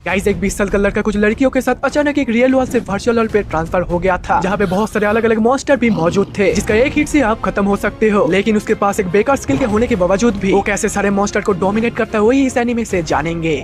Guys एक 20 साल का लड़का कुछ लड़कियों के साथ अचानक एक रियल वर्ल्ड से वर्चुअल वर्ल्ड पे ट्रांसफर हो गया था, जहाँ पे बहुत सारे अलग अलग मॉन्स्टर भी मौजूद थे, जिसका एक हिट से आप खत्म हो सकते हो। लेकिन उसके पास एक बेकार स्किल के होने के बावजूद भी वो कैसे सारे मॉन्स्टर को डोमिनेट करता है वही इस एनीमे से जानेंगे।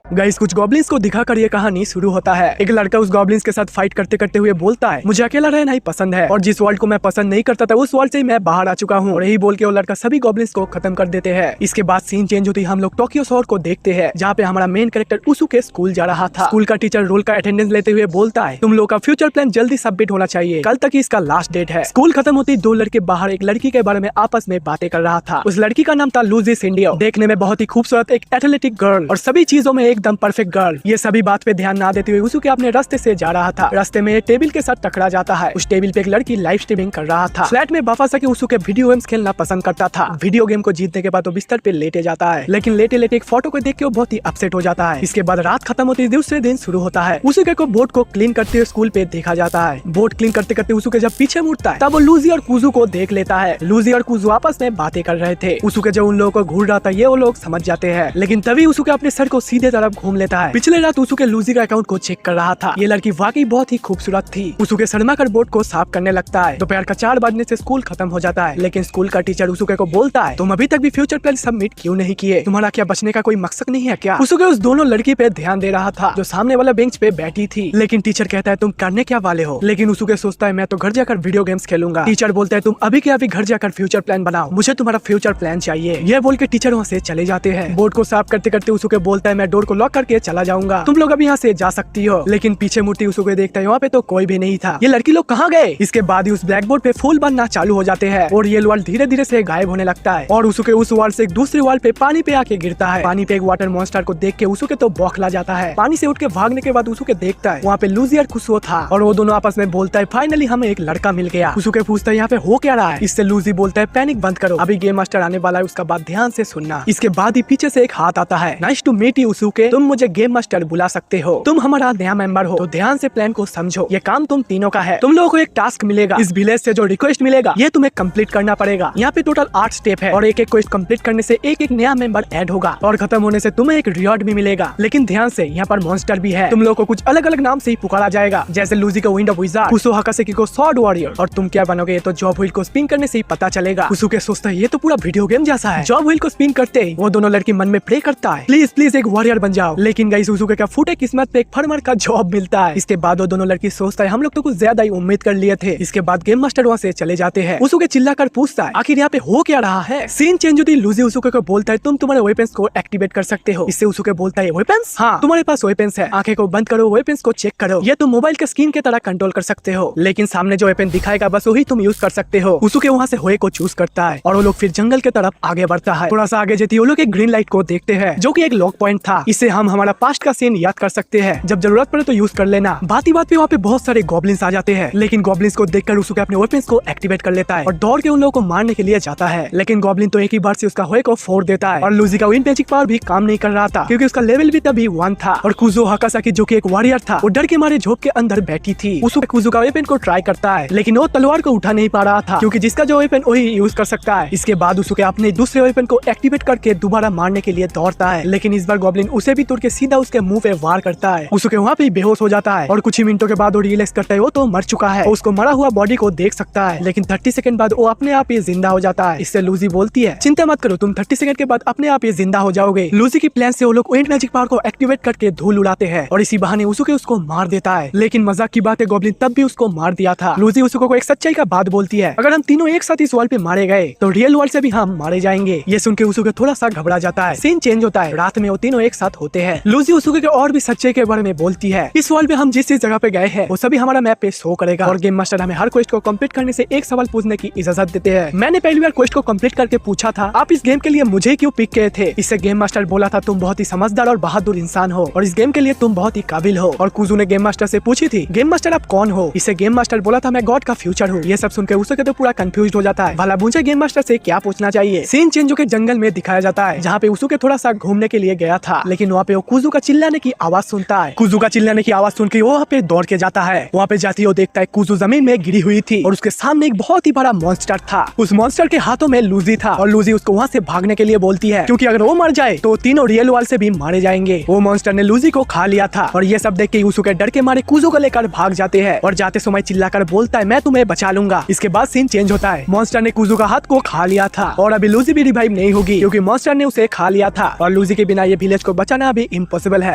गाइस कुछ गॉब्लिन्स को दिखाकर ये कहानी शुरू होता है। एक लड़का उस गॉब्लिन्स के साथ फाइट करते करते हुए बोलता है, मुझे अकेला रहना ही पसंद है और जिस वर्ल्ड को मैं पसंद नहीं करता था उस वर्ल्ड से मैं बाहर आ चुका हूँ। और यही बोल के वो लड़का सभी गॉब्लिन्स को खत्म कर देते हैं। इसके बाद सीन चेंज होती हम लोग टोक्यो शहर को देखते हैं, जहाँ पे हमारा मेन कैरेक्टर उसूके स्कूल जा रहा था। स्कूल का टीचर रोल का अटेंडेंस लेते हुए बोलता है, तुम लोग का फ्यूचर प्लान जल्दी सबमिट होना चाहिए, कल तक इसका लास्ट डेट है। स्कूल खत्म होती दो लड़के बाहर एक लड़की के बारे में आपस में बातें कर रहा था। उस लड़की का नाम था लूजी सिंडियो, देखने में बहुत ही खूबसूरत एक एथलेटिक गर्ल और सभी चीजों में एकदम परफेक्ट गर्ल। ये सभी बात पे ध्यान ना देते हुए उसूके अपने रास्ते से जा रहा था। रास्ते में एक टेबल के साथ टकरा जाता है। उस टेबल पे एक लड़की लाइव स्ट्रीमिंग कर रहा था। फ्लैट में वापस आके उसूके वीडियो गेम्स खेलना पसंद करता था। वीडियो गेम को जीतने के बाद वो बिस्तर पे लेटे जाता है, लेकिन लेटे लेटे एक फोटो को देख के वो बहुत ही अपसेट हो जाता है। इसके बाद रात खत्म होती दूसरे दिन शुरू होता है। उसूके को बोर्ड को क्लीन करते हुए स्कूल पे देखा जाता है। बोर्ड क्लीन करते करते उसूके जब पीछे मुड़ता है तब वो लूजी और कुजू को देख लेता है। लूजी और कुजू आपस में बातें कर रहे थे। उसूके जब उन लोगों को घूर रहा था ये वो लोग समझ जाते हैं, लेकिन तभी उसूके अपने सर को सीधे तरफ घूम लेता है। पिछले रात उसूके लूजी का अकाउंट को चेक कर रहा था। ये लड़की वाकई बहुत ही खूबसूरत थी। उसूके शर्मा कर बोर्ड को साफ करने लगता है। दोपहर का 4 बजने से स्कूल खत्म हो जाता है, लेकिन स्कूल का टीचर उसूके को बोलता है, तुम अभी तक भी फ्यूचर प्लान सबमिट क्यों नहीं किए? तुम्हारा क्या बचने का कोई मकसद नहीं है क्या? उसूके उस दोनों लड़की पे ध्यान दे रहा था जो सामने वाला बेंच पे बैठी थी, लेकिन टीचर कहता है तुम करने क्या वाले हो? लेकिन उसूके सोचता है मैं तो घर जाकर वीडियो गेम्स खेलूंगा। टीचर बोलता है तुम अभी के अभी घर जाकर फ्यूचर प्लान बनाओ, मुझे तुम्हारा फ्यूचर प्लान चाहिए। यह बोल के टीचर वहाँ से चले जाते हैं। बोर्ड को साफ करते करते उसूके बोलता है मैं डोर को लॉक करके चला जाऊंगा, तुम लोग अभी यहाँ से जा सकती हो। लेकिन पीछे मुड़ती उसूके देखता है वहाँ पे तो कोई भी नहीं था। ये लड़की लोग कहाँ गए? इसके बाद ही उस ब्लैक बोर्ड पे फूल बनना चालू हो जाते हैं और ये वर्ल्ड धीरे धीरे से गायब होने लगता है। और उसूके उस वर्ल्ड से एक दूसरे वर्ल्ड पे पानी पे आके गिरता है। पानी पे एक वाटर मॉन्स्टर को देख के उसूके तो बौखला जाता है। पानी से उठ के भागने के बाद उसूके देखता है वहाँ पे लूजी और कुसुओ था और वो दोनों आपस में बोलता है फाइनली हमें एक लड़का मिल गया। उसूके पूछता है यहाँ पे हो क्या रहा है? इससे लूजी बोलता है पैनिक बंद करो, अभी गेम मास्टर आने वाला है, उसका बात ध्यान से सुनना। इसके बाद ही पीछे से एक हाथ आता है, नाइस टू मीट यू उसूके, तुम मुझे गेम मास्टर बुला सकते हो, तुम हमारा नया मेंबर हो तो ध्यान से प्लान को समझो। ये काम तुम तीनों का है। तुम लोगों को एक टास्क मिलेगा, इस विलेज से जो रिक्वेस्ट मिलेगा ये तुम्हें कंप्लीट करना पड़ेगा। यहाँ पे टोटल 8 स्टेप है और एक एक क्वेस्ट कंप्लीट करने से एक एक नया मेंबर ऐड होगा और खत्म होने से तुम्हें एक रिवॉर्ड भी मिलेगा। लेकिन ध्यान से यहाँ पर मॉन्स्टर भी है। तुम लोगों को कुछ अलग अलग नाम से ही पुकारा जाएगा, जैसे लूजी को विंड ऑफ विजार्ड, कुसो हाकासेकी को स्वॉर्ड वॉरियर, और तुम क्या बनोगे ये तो जॉब व्हील को स्पिन करने से ही पता चलेगा। उसूके सोचता है ये तो पूरा वीडियो गेम जैसा है। जॉब व्हील को स्पिन करते ही वो दोनों लड़की मन में प्रे करता है प्लीज प्लीज एक वॉरियर बन जाओ। लेकिन गाइस उसूके का फूटे किस्मत पे एक फार्मर का जॉब मिलता है। इसके बाद वो दोनों लड़की सोचता है हम लोग तो कुछ ज्यादा ही उम्मीद कर लिए थे। इसके बाद गेम मास्टर वहाँ से चले जाते हैं। उसूके चिल्लाकर पूछता है आखिर यहाँ पे हो क्या रहा है? सीन चेंज होती लूजी उसूके को बोलता है तुम तुम्हारे वेपन्स को एक्टिवेट कर सकते हो। इससे उसूके बोलता है वेपन्स? हाँ तुम्हारे पास वेपन्स है, आंखें को बंद करो, वेपन्स को चेक करो, ये तुम मोबाइल के स्क्रीन के तरह कंट्रोल कर सकते हो, लेकिन सामने जो वेपन दिखाएगा बस वही तुम यूज कर सकते हो। उसूके वहाँ से होए को चूज करता है और वो लोग फिर जंगल के तरफ आगे बढ़ता है। थोड़ा सा आगे जाती वो लोग एक ग्रीन लाइट को देखते हैं जो की एक लॉक पॉइंट था। इससे हम हमारा पास्ट का सीन याद कर सकते हैं, जब जरूरत पड़े तो यूज कर लेना। बात ही बात पे वहाँ पे बहुत सारे गॉब्लिन्स आ जाते हैं, लेकिन गॉब्लिन्स को देखकर उसूके अपने वेपन्स को एक्टिवेट कर लेता है और दौड़ के उन लोगों को मारने के लिए जाता है। लेकिन गॉब्लिन तो एक ही बार से उसका होए को फोड़ देता है और लूजी का विंड मैजिक पावर भी काम नहीं कर रहा था क्योंकि उसका लेवल भी तभी 1 था। और कुजो हाकासाकी जो कि एक वॉरियर था वो डर के मारे झोंक के अंदर बैठी थी। उसूके कुजो का वेपन को ट्राई करता है, लेकिन वो तलवार को उठा नहीं पा रहा था क्योंकि जिसका जो वेपन वही यूज कर सकता है। इसके बाद उसूके अपने दूसरे वेपन को एक्टिवेट करके दोबारा मारने के लिए दौड़ता है, लेकिन इस बार गॉब्लिन उसे भी तोड़ के सीधा उसके मुंह पे वार करता है। उसूके वहाँ पे बेहोश हो जाता है और कुछ ही मिनटों के बाद वो रियलाइज करता है वो तो मर चुका है। उसको मरा हुआ बॉडी को देख सकता है, लेकिन 30 सेकंड बाद वो अपने आप ही जिंदा हो जाता है। इससे लूजी बोलती है चिंता मत करो, तुम 30 सेकंड के बाद अपने आप ही जिंदा हो जाओगे। लूजी की प्लान से वो लोग विंड मैजिक पावर को एक्टिवेट करके धूल उड़ाते हैं और इसी बहाने उसूके उसको मार देता है। लेकिन मजाक की बात है गॉब्लिन तब भी उसको मार दिया था। लूजी उसूके को एक सच्चाई का बात बोलती है अगर हम तीनों एक साथ इस वर्ल्ड पे मारे गए तो रियल वर्ल्ड से भी हम मारे जाएंगे। ये सुन के उसूके थोड़ा सा घबरा जाता है। सीन चेंज होता है, रात में वो तीनों एक साथ होते हैं। लूजी उसूके के और भी सच्चाई के बारे में बोलती है इस वर्ल्ड में हम जिस जगह पे गए हैं वो सभी हमारा मैप पे शो करेगा और गेम मास्टर हमें हर क्वेस्ट को कंप्लीट करने से एक सवाल पूछने की इजाजत देते हैं। मैंने पहली बार क्वेस्ट को कंप्लीट करके पूछा था आप इस गेम के लिए मुझे क्यों पिक किए थे? इससे गेम मास्टर बोला था तुम बहुत ही समझदार और बहादुर इंसान हो और इस गेम के लिए तुम बहुत ही काबिल हो। और कुजू ने गेम मास्टर से पूछी थी गेम मास्टर आप कौन हो? इससे गेम मास्टर बोला था मैं गॉड का फ्यूचर हूँ। ये सब सुनकर उसूके तो पूरा कंफ्यूज हो जाता है, भला मुझे गेम मास्टर से क्या पूछना चाहिए। सीन चेंज होकर जंगल में दिखाया जाता है जहाँ पे उसूके थोड़ा सा घूमने के लिए गया था, लेकिन लेकिन वहाँ पे वो कुजू का चिल्लाने की आवाज सुनता है। कुजू का चिल्लाने की आवाज सुन के वो वहाँ पे दौड़ के जाता है। वहाँ पे जाती वो देखता है कुजू जमीन में गिरी हुई थी और उसके सामने एक बहुत ही बड़ा मॉन्स्टर था। उस मॉन्स्टर के हाथों में लूजी था और लूजी उसको वहाँ से भागने के लिए बोलती है, क्योंकि अगर वो मर जाए तो तीनों रियल वर्ल्ड से भी मारे जाएंगे। वो मॉन्स्टर ने लूजी को खा लिया था और ये सब देख के यूसुके डर के मारे कुजू को लेकर भाग जाते हैं और जाते समय चिल्लाकर बोलता है, मैं तुम्हें बचा लूंगा। इसके बाद सीन चेंज होता है। मॉन्स्टर ने कुजू का हाथ को खा लिया था और अभी लूजी भी रिवाइव नहीं होगी, क्योंकि मॉन्स्टर ने उसे खा लिया था और लूजी के बिना ये विलेज को बचाना अभी इम्पॉसिबल है।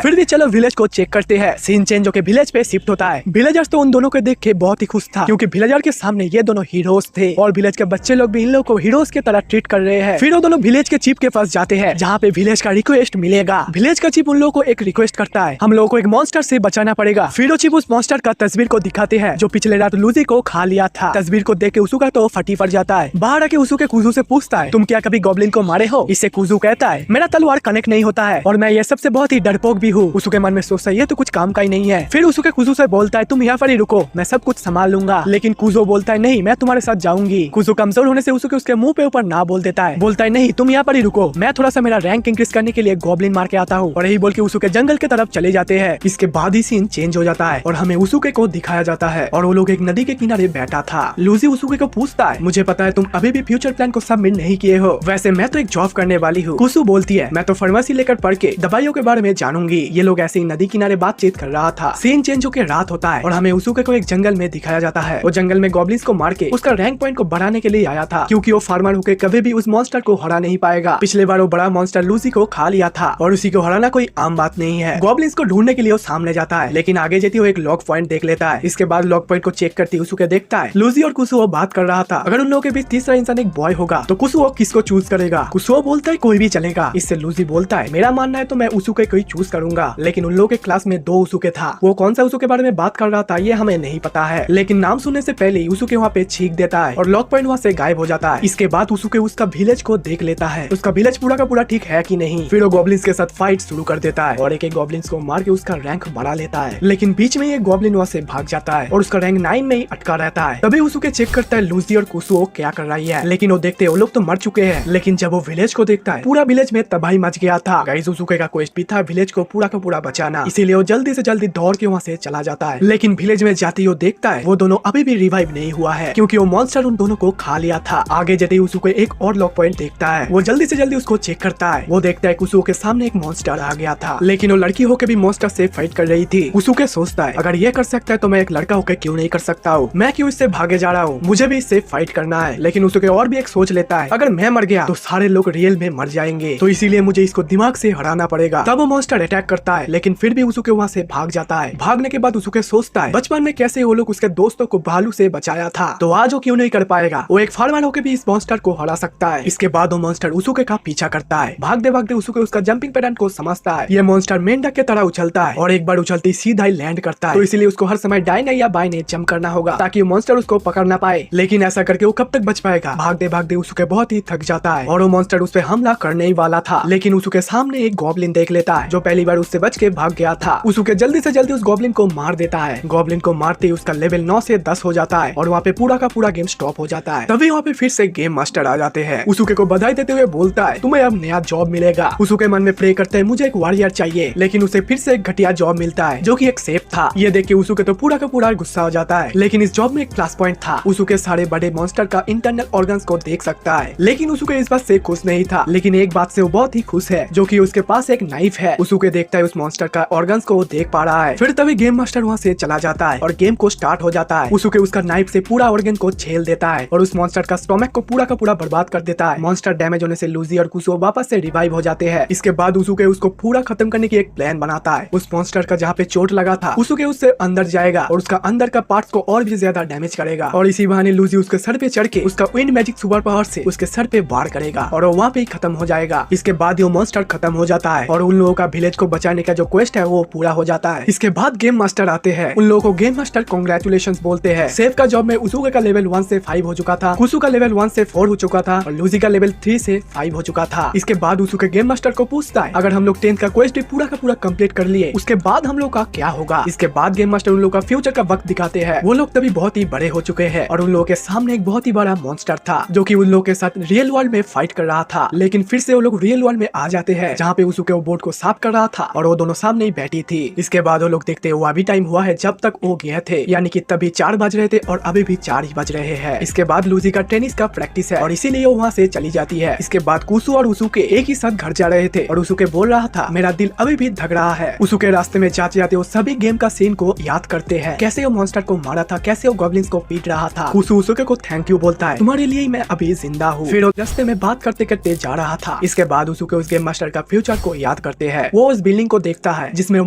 फिर भी चलो विलेज को चेक करते हैं। सीन चेंज होकर विलेज पे शिफ्ट होता है। विलेजर्स तो उन दोनों को देख के बहुत ही खुश था, क्योंकि विलेजर के सामने ये दोनों हीरोज थे और विलेज के बच्चे लोग भी इन लोगों को हीरोज की तरह ट्रीट कर रहे हैं। फिर वो दोनों विलेज के चीफ के पास जाते हैं, जहाँ पे विलेज का रिक्वेस्ट मिलेगा। विलेज का चीफ उन लोगों को एक रिक्वेस्ट करता है, हम लोगों को एक मॉन्स्टर से बचाना पड़ेगा। फिर वो चीफ उस मॉन्स्टर का तस्वीर को दिखाते हैं जो पिछले रात लूजी को खा लिया था। तस्वीर को देख के उसुका तो फटी पड़ जाता है। बाहर आके उसुके कुजू से पूछता है, तुम क्या कभी गॉब्लिन को मारे हो? इससे कुजू कहता है, मेरा तलवार कनेक्ट नहीं होता है और मैं ये सबसे बहुत ही डरपोक भी हूँ। उसुके मन में सोचता है ये तो कुछ काम का ही नहीं है। फिर उसुके कुजू से बोलता है, तुम यहाँ पर ही रुको, मैं सब कुछ संभाल लूंगा। लेकिन कुजू बोलता है, नहीं, मैं तुम्हारे साथ जाऊंगी। कुजू कमजोर होने से उसुके उसके मुंह पे ऊपर ना बोल देता है, बोलता है, नहीं, तुम यहाँ पर ही रुको, मैं थोड़ा सा मेरा रैंक इंक्रीज करने के लिए गॉब्लिन मार के आता हूँ। और यही बोल के उसुके जंगल के तरफ चले जाते हैं। इसके बाद ही सीन चेंज हो जाता है और हमें उसुके को दिखाया जाता है और वो लोग एक नदी के किनारे बैठा था। लूजी उसुके को पूछता है, मुझे पता है तुम अभी भी फ्यूचर प्लान को सबमिट नहीं किए हो, वैसे मैं तो एक जॉब करने वाली हूँ। कुसु बोलती है, मैं तो फार्मेसी लेकर पढ़ के दवाइयों के बारे में जानूंगी। ये लोग ऐसे ही नदी किनारे बातचीत कर रहा था। सीन चेंज होकर रात होता है और हमें उसुके को एक जंगल में दिखाया जाता है। वो जंगल में गॉब्लिन्स को मार के उसका रैंक पॉइंट को बढ़ाने के लिए आया था, क्योंकि वो फार्मर होकर कभी भी उस मॉन्स्टर को हरा नहीं पाएगा। पिछले बार वो बड़ा मॉन्स्टर लूसी को खा लिया था और उसी को हराना कोई आम बात नहीं है। गॉब्लिन्स को ढूंढने के लिए वो सामने जाता है, लेकिन आगे जाती वो एक लॉक पॉइंट देख लेता है। इसके बाद लॉक पॉइंट को चेक करती उसुके देखता है लूसी और कुसुओ बात कर रहा था। अगर उन लोगों के बीच तीसरा इंसान एक बॉय होगा तो कुसुओ किसको चूज करेगा? कुसुओ बोलता है, कोई भी चलेगा। इससे लूसी बोलता है, मेरा मानना है तो मैं उसुके को ही चूज करूंगा। लेकिन उन लोगों के क्लास में 2 उसुके था। वो कौन सा उसुके के बारे में बात कर रहा था ये हमें नहीं पता है, लेकिन नाम सुनने से पहले ही उसुके वहाँ पे छींक देता है और लॉक पॉइंट वहाँ से गायब हो जाता है। इसके बाद उसुके उसका विलेज को देख लेता है, उसका विलेज पूरा का पूरा ठीक है कि नहीं। फिर वो गॉब्लिन्स के साथ फाइट शुरू कर देता है और एक गॉब्लिन्स को मार के उसका रैंक बढ़ा लेता है। लेकिन बीच में ये गॉब्लिन वहाँ से भाग जाता है और उसका रैंक 9 में ही अटका रहता है। तभी उसुके चेक करता है लूसी और कुसुओ क्या कर रही है, लेकिन वो देखते वो लोग तो मर चुके हैं। लेकिन जब वो विलेज को देखता है पूरा विलेज में तबाही मच गया था। गाइस उसुके का क्वेस्ट भी था विलेज को पूरा का पूरा बचाना, इसीलिए वो जल्दी से जल्दी दौड़ के वहाँ से चला जाता है। लेकिन विलेज में जाते ही वो देखता है वो दोनों अभी भी रिवाइव नहीं हुआ है, क्योंकि वो मॉन्स्टर उन दोनों को खा लिया था। आगे जाते ही उसुके एक और लॉक पॉइंट देखता है। वो जल्दी से जल्दी उसको चेक करता है। वो देखता है कुसुओ के सामने एक मॉन्स्टर आ गया था, लेकिन वो लड़की होकर भी मॉन्स्टर से फाइट कर रही थी। उसुके सोचता है अगर ये कर सकता है तो मैं एक लड़का होकर क्यों नहीं कर सकता हूँ, मैं क्यों इससे भागे जा रहा हूँ, मुझे भी इससे फाइट करना है। लेकिन उसुके और भी एक सोच लेता है, अगर मैं मर गया तो सारे लोग रियल में मर जाएंगे, तो इसीलिए मुझे इसको दिमाग से हराना पड़ेगा। तब वो मॉन्स्टर अटैक करता है, लेकिन फिर भी उसुके वहाँ से भाग जाता है। भागने के बाद उसुके सोचता है बचपन में कैसे वो लोग उसके दोस्तों को भालू से बचाया था, तो आज वो क्यों नहीं कर पाएगा। वो एक फार्मर होकर भी इस मॉन्स्टर को हरा सकता है। इसके बाद वो मॉन्स्टर उसुके का पीछा करता है। भागते भागते उसुके उसका जंपिंग पैटर्न को समझता है। ये मॉन्स्टर मेंढक के तरह उछलता है और एक बार उछलती सीधा ही लैंड करता है, तो इसीलिए उसको हर समय दाहिने या बाएं जंप करना होगा ताकि मॉन्स्टर उसको पकड़ ना पाए। लेकिन ऐसा करके वो कब तक बच पाएगा। भागते भागते उसुके बहुत ही थक जाता है और वो मॉन्स्टर उस पे हमला करने ही वाला था, लेकिन उसुके सामने एक गॉब्लिन देख लेता है जो पहली बार उससे बच के भाग गया था। उसुके जल्दी से जल्दी उस गॉब्लिन को मार देता है। गॉब्लिन को मारते ही उसका लेवल 9 से 10 हो जाता है और वहाँ पे पूरा का पूरा गेम स्टॉप हो जाता है। तभी वहाँ पे फिर से गेम मास्टर आ जाते हैं। उसुके को बधाई देते हुए बोलता है तुम्हें अब नया जॉब मिलेगा। उसुके मन में प्रे करते हैं मुझे एक वॉरियर चाहिए, लेकिन उसे फिर से एक घटिया जॉब मिलता है जो कि एक सेफ था। ये देख के उसुके तो पूरा का पूरा गुस्सा हो जाता है, लेकिन इस जॉब में एक प्लस पॉइंट था, उसुके सारे बड़े मॉन्स्टर का इंटरनल ऑर्गन्स को देख सकता है। लेकिन उसुके इस बात से खुश नहीं था, लेकिन एक बात से वो बहुत ही खुश है जो कि उसके पास एक नाइफ है। उसुके देखता है उस मॉन्स्टर का ऑर्गन्स को वो देख पा रहा है। फिर तभी गेम मास्टर वहाँ से चला जाता है और गेम को स्टार्ट हो जाता है। उसुके उसका नाइफ से पूरा ऑर्गन को छेल देता है और उस मॉन्स्टर का स्टोमक को पूरा का पूरा बर्बाद कर देता है। मॉन्स्टर डैमेज होने से लूजी और कुसुओ वापस से रिवाइव हो जाते हैं। इसके बाद उसुके उसको पूरा खत्म करने की एक प्लान बनाता है। उस मॉन्स्टर का जहाँ पे चोट लगा था उसुके उससे अंदर जाएगा और उसका अंदर का पार्ट्स को और भी ज्यादा डैमेज करेगा और इसी बहाने लूजी उसके सर पे चढ़ के उसका विंड मैजिक सुपर पावर से उसके सर पे वार करेगा और वो वहाँ पे ही खत्म हो जाएगा। इसके बाद वो मॉन्स्टर खत्म हो जाता है और उन लोगों का विलेज को बचाने का जो क्वेस्ट है वो पूरा हो जाता है। इसके बाद गेम मास्टर आते हैं। उन लोगों को गेम मास्टर कांग्रेचुलेशंस बोलते हैं। सेफ का जॉब में उसुके का लेवल 1 से 5 हो चुका था, कुसु का लेवल 1 से 4 हो चुका था और लूजी का लेवल 3 से 5 हो चुका था। इसके बाद उसुके गेम मास्टर को पूछता है अगर हम लोग 10th का क्वेस्ट भी पूरा का पूरा कंप्लीट कर लिए उसके बाद हम लोग का क्या होगा। इसके बाद गेम मास्टर उन लोग का फ्यूचर का वक्त दिखाते हैं। वो लोग तभी बहुत ही बड़े हो चुके हैं और उन लोगों के सामने एक बहुत ही बड़ा मॉन्स्टर था जो कि उन लोगों के साथ रियल वर्ल्ड में फाइट कर रहा था। लेकिन फिर से वो लोग रियल वर्ल्ड में आ जाते हैं जहाँ पे उसुके वो बोर्ड को साफ कर रहा था और वो दोनों सामने ही बैठी थी। इसके बाद वो लोग देखते वो अभी टाइम हुआ है जब तक वो गए थे, यानी कि तभी 4 बज रहे थे और अभी भी 4 ही बज रहे हैं। इसके बाद लूजी का टेनिस का प्रैक्टिस है और इसीलिए वो वहाँ से चली जाती है। इसके बाद कुसु और उसुके एक ही साथ घर जा रहे थे और उसुके बोल रहा था मेरा दिल अभी भी धक रहा है। उसुके रास्ते में जाते जाते वो सभी गेम का सीन को याद करते हैं, कैसे वो मॉन्स्टर को मारा था, कैसे वो गॉब्लिन्स को पीट रहा था। कुसु उसुके को थैंक यू बोलता है, तुम्हारे लिए ही मैं अभी जिंदा हूँ। फिर वो रास्ते में बात करते करते जा रहा था। इसके बाद उसुके उस गेम मास्टर का फ्यूचर को याद करते हैं। वो उस बिल्डिंग को देखता है जिसमें वो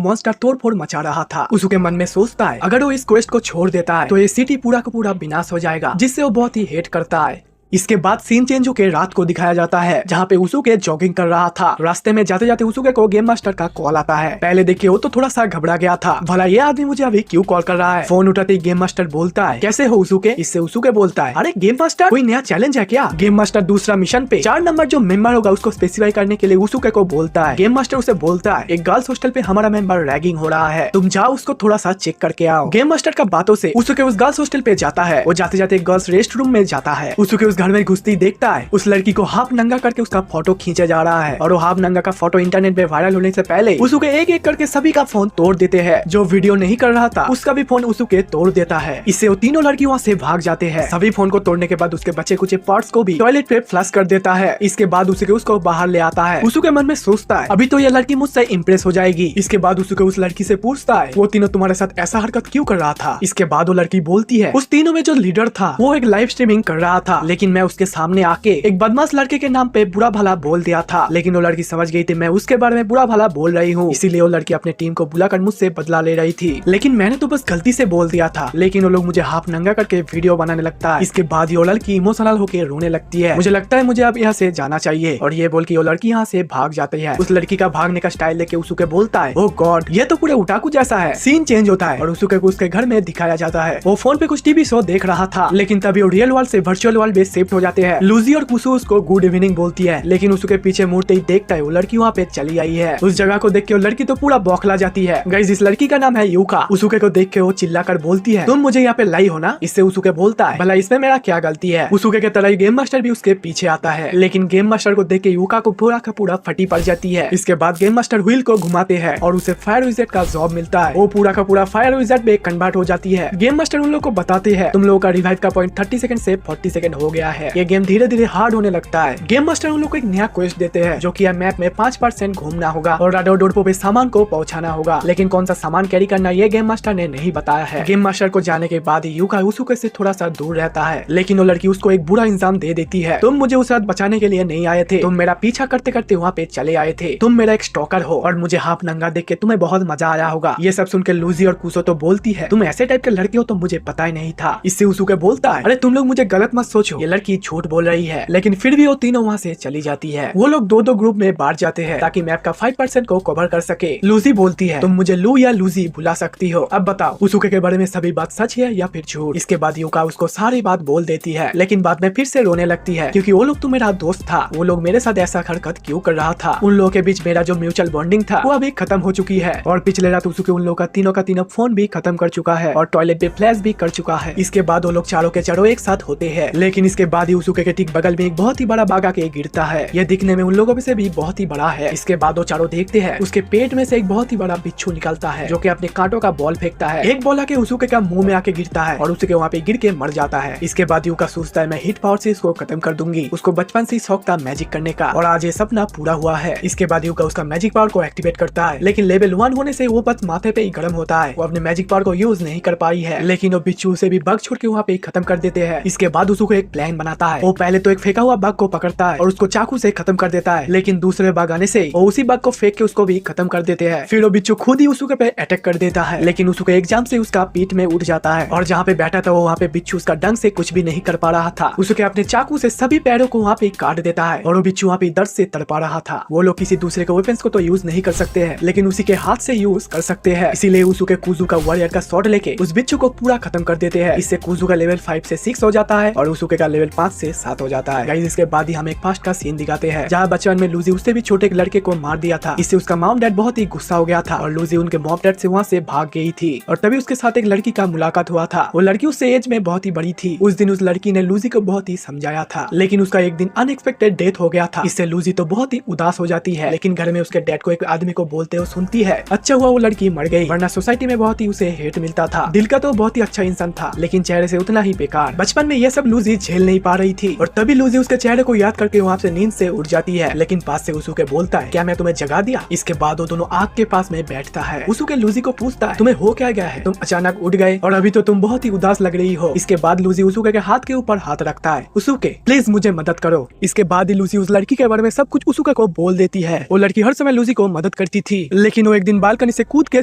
मॉन्स्टर तोड़फोड़ मचा रहा था। उसके मन में सोचता है अगर वो इस क्वेस्ट को छोड़ देता है तो ये सिटी पूरा का पूरा विनाश हो जाएगा, जिससे वो बहुत ही हेट करता है। इसके बाद सीन चेंज होकर रात को दिखाया जाता है जहाँ पे उसुके जॉगिंग कर रहा था। रास्ते में जाते जाते उसुके को गेम मास्टर का कॉल आता है। पहले देखिए वो तो थोड़ा सा घबरा गया था, भला ये आदमी मुझे अभी क्यों कॉल कर रहा है। फोन उठाते ही गेम मास्टर बोलता है कैसे हो उसुके। इससे उसुके बोलता है अरे गेम मास्टर कोई नया चैलेंज है क्या। गेम मास्टर दूसरा मिशन पे 4 नंबर जो मेंबर होगा उसको स्पेसिफाई करने के लिए उसुके को बोलता है। गेम मास्टर उसे बोलता है एक गर्ल्स हॉस्टल पे हमारा मेंबर रैगिंग हो रहा है, तुम जाओ उसको थोड़ा सा चेक करके आओ। गेम मास्टर का बातों से उसुके उस गर्ल्स हॉस्टल पे जाता है। वो जाते जाते गर्ल्स रेस्ट रूम में जाता है। उसुके उस घर में घुसती देखता है उस लड़की को हाफ नंगा करके उसका फोटो खींचा जा रहा है और वो हाफ नंगा का फोटो इंटरनेट पे वायरल होने से पहले उसुके एक एक करके सभी का फोन तोड़ देते हैं। जो वीडियो नहीं कर रहा था उसका भी फोन उसुके तोड़ देता है। इससे वो तीनों लड़की वहाँ से भाग जाते हैं। सभी फोन को तोड़ने के बाद उसके बचे कुछ पार्ट्स को भी टॉयलेट पे फ्लश कर देता है। इसके बाद उसके उसको बाहर ले आता है। उसके मन में सोचता है अभी तो ये लड़की मुझसे इम्प्रेस हो जाएगी। इसके बाद उसके उस लड़की से पूछता है वो तीनों तुम्हारे साथ ऐसा हरकत क्यों कर रहा था। इसके बाद वो लड़की बोलती है उस तीनों में जो लीडर था वो एक लाइव स्ट्रीमिंग कर रहा था, लेकिन मैं उसके सामने आके एक बदमाश लड़के के नाम पे बुरा भला बोल दिया था, लेकिन वो लड़की समझ गई थी मैं उसके बारे में बुरा भला बोल रही हूँ। इसीलिए वो लड़की अपने टीम को बुलाकर मुझसे बदला ले रही थी, लेकिन मैंने तो बस गलती से बोल दिया था। लेकिन वो लोग मुझे हाफ नंगा करके वीडियो बनाने लगता है। इसके बाद वो लड़की इमोशनल होकर रोने लगती है। मुझे लगता है मुझे अब यहाँ से जाना चाहिए, और ये बोल के वो लड़की यहाँ से भाग जाती है। उस लड़की का भागने का स्टाइल देख के उसुके बोलता है ओह गॉड ये तो पूरे उटाकू जैसा है। सीन चेंज होता है और उसुके को उसके घर में दिखाया जाता है। वो फोन पे कुछ टीवी शो देख रहा था, लेकिन तभी वो रियल वर्ल्ड से वर्चुअल वर्ल्ड में शिफ्ट हो जाते हैं। लूजी और कुसु उसको गुड इवनिंग बोलती है, लेकिन उसके पीछे मुड़ते ही देखता है वो लड़की वहाँ पे चली आई है। उस जगह को देख के वो लड़की तो पूरा बौखला जाती है। गाइस इस लड़की का नाम है यूका। उसुके को देख के वो चिल्लाकर बोलती है तुम मुझे यहाँ पे लाई हो ना। इससे उसुके बोलता है भला इसमें मेरा क्या गलती है। उसुके के तरह गेम मास्टर भी उसके पीछे आता है, लेकिन गेम मास्टर को देख के यूका को पूरा का पूरा फटी पड़ जाती है। इसके बाद गेम मास्टर व्हील को घुमाते हैं और उसे फायर विजेट का जॉब मिलता है। वो पूरा का पूरा फायर विजेट में कन्वर्ट हो जाती है। गेम मास्टर उन लोगों को बताते हैं तुम लोगों का रिवाइव का पॉइंट 30 सेकंड से 40 सेकंड हो गया है। ये गेम धीरे धीरे हार्ड होने लगता है। गेम मास्टर उन लोगों को एक नया क्वेस्ट देते हैं जो कि मैप में 5% घूमना होगा और राडोडोडपो पे सामान को पहुंचाना होगा, लेकिन कौन सा सामान कैरी करना ये गेम मास्टर ने नहीं बताया है। गेम मास्टर को जाने के बाद यूका उसुके से थोड़ा सा दूर रहता है, लेकिन वो लड़की उसको एक बुरा इंजाम दे देती है तुम मुझे उस रात बचाने के लिए नहीं आए थे, तुम मेरा पीछा करते करते वहाँ पे चले आए थे, तुम मेरा एक स्टॉकर हो और मुझे हाफ नंगा देख के तुम्हें बहुत मजा आया होगा। ये सब सुनकर लूजी और कुसो तो बोलती है तुम ऐसे टाइप के लड़के हो तो मुझे पता ही नहीं था। इससे उसुके बोलता है अरे तुम लोग मुझे गलत मत सोचो, ये लड़की झूठ बोल रही है। लेकिन फिर भी वो तीनों वहाँ से चली जाती है। वो लोग दो ग्रुप में बांट जाते हैं ताकि मैप का 5% को कवर कर सके। लूजी बोलती है तुम मुझे लू या लूजी बुला सकती हो, अब बताओ उसुके के बारे में सभी बात सच है या फिर झूठ। इसके बाद यूका उसको सारी बात बोल देती है, लेकिन बाद में फिर से रोने लगती है क्योंकि वो लोग तो मेरा दोस्त था, वो लोग मेरे साथ ऐसा हरकत क्यों कर रहा था। उन लोगों के बीच मेरा जो म्यूचुअल बॉन्डिंग था वो अभी खत्म हो चुकी है, और पिछले रात उसुके उन लोगों का तीनों फोन भी खत्म कर चुका है और टॉयलेट पे फ्लैश भी कर चुका है। इसके बाद वो लोग चारों के चारों एक साथ होते हैं, लेकिन इसके बाद ही उसुके के ठीक बगल में एक बहुत ही बड़ा बाघ आके गिरता है। यह दिखने में उन लोगों में से भी बहुत ही बड़ा है। इसके बाद वो चारों देखते हैं उसके पेट में से एक बहुत ही बड़ा बिच्छू निकलता है जो कि अपने कांटों का बॉल फेंकता है। एक बॉल आके उसुके का मुंह में आके गिरता है और उसके वहाँ पे गिर के मर जाता है। इसके बाद यूका सोचता है मैं हिट पावर से इसको खत्म कर दूंगी। उसको बचपन से ही शौक था मैजिक करने का और आज ये सपना पूरा हुआ है। इसके बाद यूका उसका मैजिक पावर को एक्टिवेट करता है, लेकिन लेवल 1 होने से वो बस माथे पे ही गर्म होता है। वो अपने मैजिक पावर को यूज नहीं कर पाई है, लेकिन वो बिच्छू से भी बग छोड़ के वहाँ पे खत्म कर देते हैं। इसके बाद उसको एक प्लान बनाता है। वो पहले तो एक फेंका हुआ बग को पकड़ता है और उसको चाकू से खत्म कर देता है, लेकिन दूसरे बग आने से वो उसी बग को फेंक के उसको भी खत्म कर देते हैं। फिर वो बिच्छू खुद ही उसके पे अटैक कर देता है, लेकिन उसके एग्जाम से उसका पीठ में उठ जाता है और जहाँ पे बैठा था वो वहाँ पे बिच्छू उसका डंग से कुछ भी नहीं कर पा रहा था। उसके अपने चाकू से सभी पैरों को वहाँ पे काट देता है और वो बिच्छू वहाँ पे दर्द से तड़पा रहा था। वो लोग किसी दूसरे के वेपन्स को तो यूज नहीं कर सकते हैं, लेकिन उसी के हाथ से यूज कर सकते हैं। इसीलिए उसके कुजू का वॉरियर का शॉट लेके उस बिच्छू को पूरा खत्म कर देते हैं। इससे कुजू का लेवल 5 से 6 हो जाता है और उसके का लेवल लेवल 5 से 7 हो जाता है। गाइस इसके बाद ही हम एक पास्ट का सीन दिखाते हैं जहाँ बचपन में लूजी उससे भी छोटे एक लड़के को मार दिया था। इससे उसका मॉम डैड बहुत ही गुस्सा हो गया था और लूजी उनके मॉम डैड से वहाँ से भाग गई थी और तभी उसके साथ एक लड़की का मुलाकात हुआ था। वो लड़की उससे एज में बहुत ही बड़ी थी। उस दिन उस लड़की ने लूजी को बहुत ही समझाया था, लेकिन उसका एक दिन अनएक्सपेक्टेड डेथ हो गया था। इससे लूजी तो बहुत ही उदास हो जाती है, लेकिन घर में उसके डैड को एक आदमी को बोलते हुए सुनती है। अच्छा हुआ वो लड़की मर गई, वरना सोसाइटी में बहुत ही उसे हेट मिलता था। दिल का तो बहुत ही अच्छा इंसान था, लेकिन चेहरे से उतना ही बेकार। बचपन में ये सब लूजी झेल नहीं पा रही थी और तभी लूजी उसके चेहरे को याद करके वहाँ से नींद से उठ जाती है। लेकिन पास से उसके बोलता है, क्या मैं तुम्हें जगा दिया? इसके बाद वो दोनों आग के पास में बैठता है। उसके लूजी को पूछता है, तुम्हें हो क्या गया है? तुम अचानक उठ गए और अभी तो तुम बहुत ही उदास लग रही हो। इसके बाद लूजी उसके हाथ के ऊपर हाथ रखता है। उसके प्लीज मुझे मदद करो। इसके बाद ही लूजी उस लड़की के बारे में सब कुछ उसके को बोल देती है। वो लड़की हर समय लूजी को मदद करती थी, लेकिन वो एक दिन बालकनी से कूद के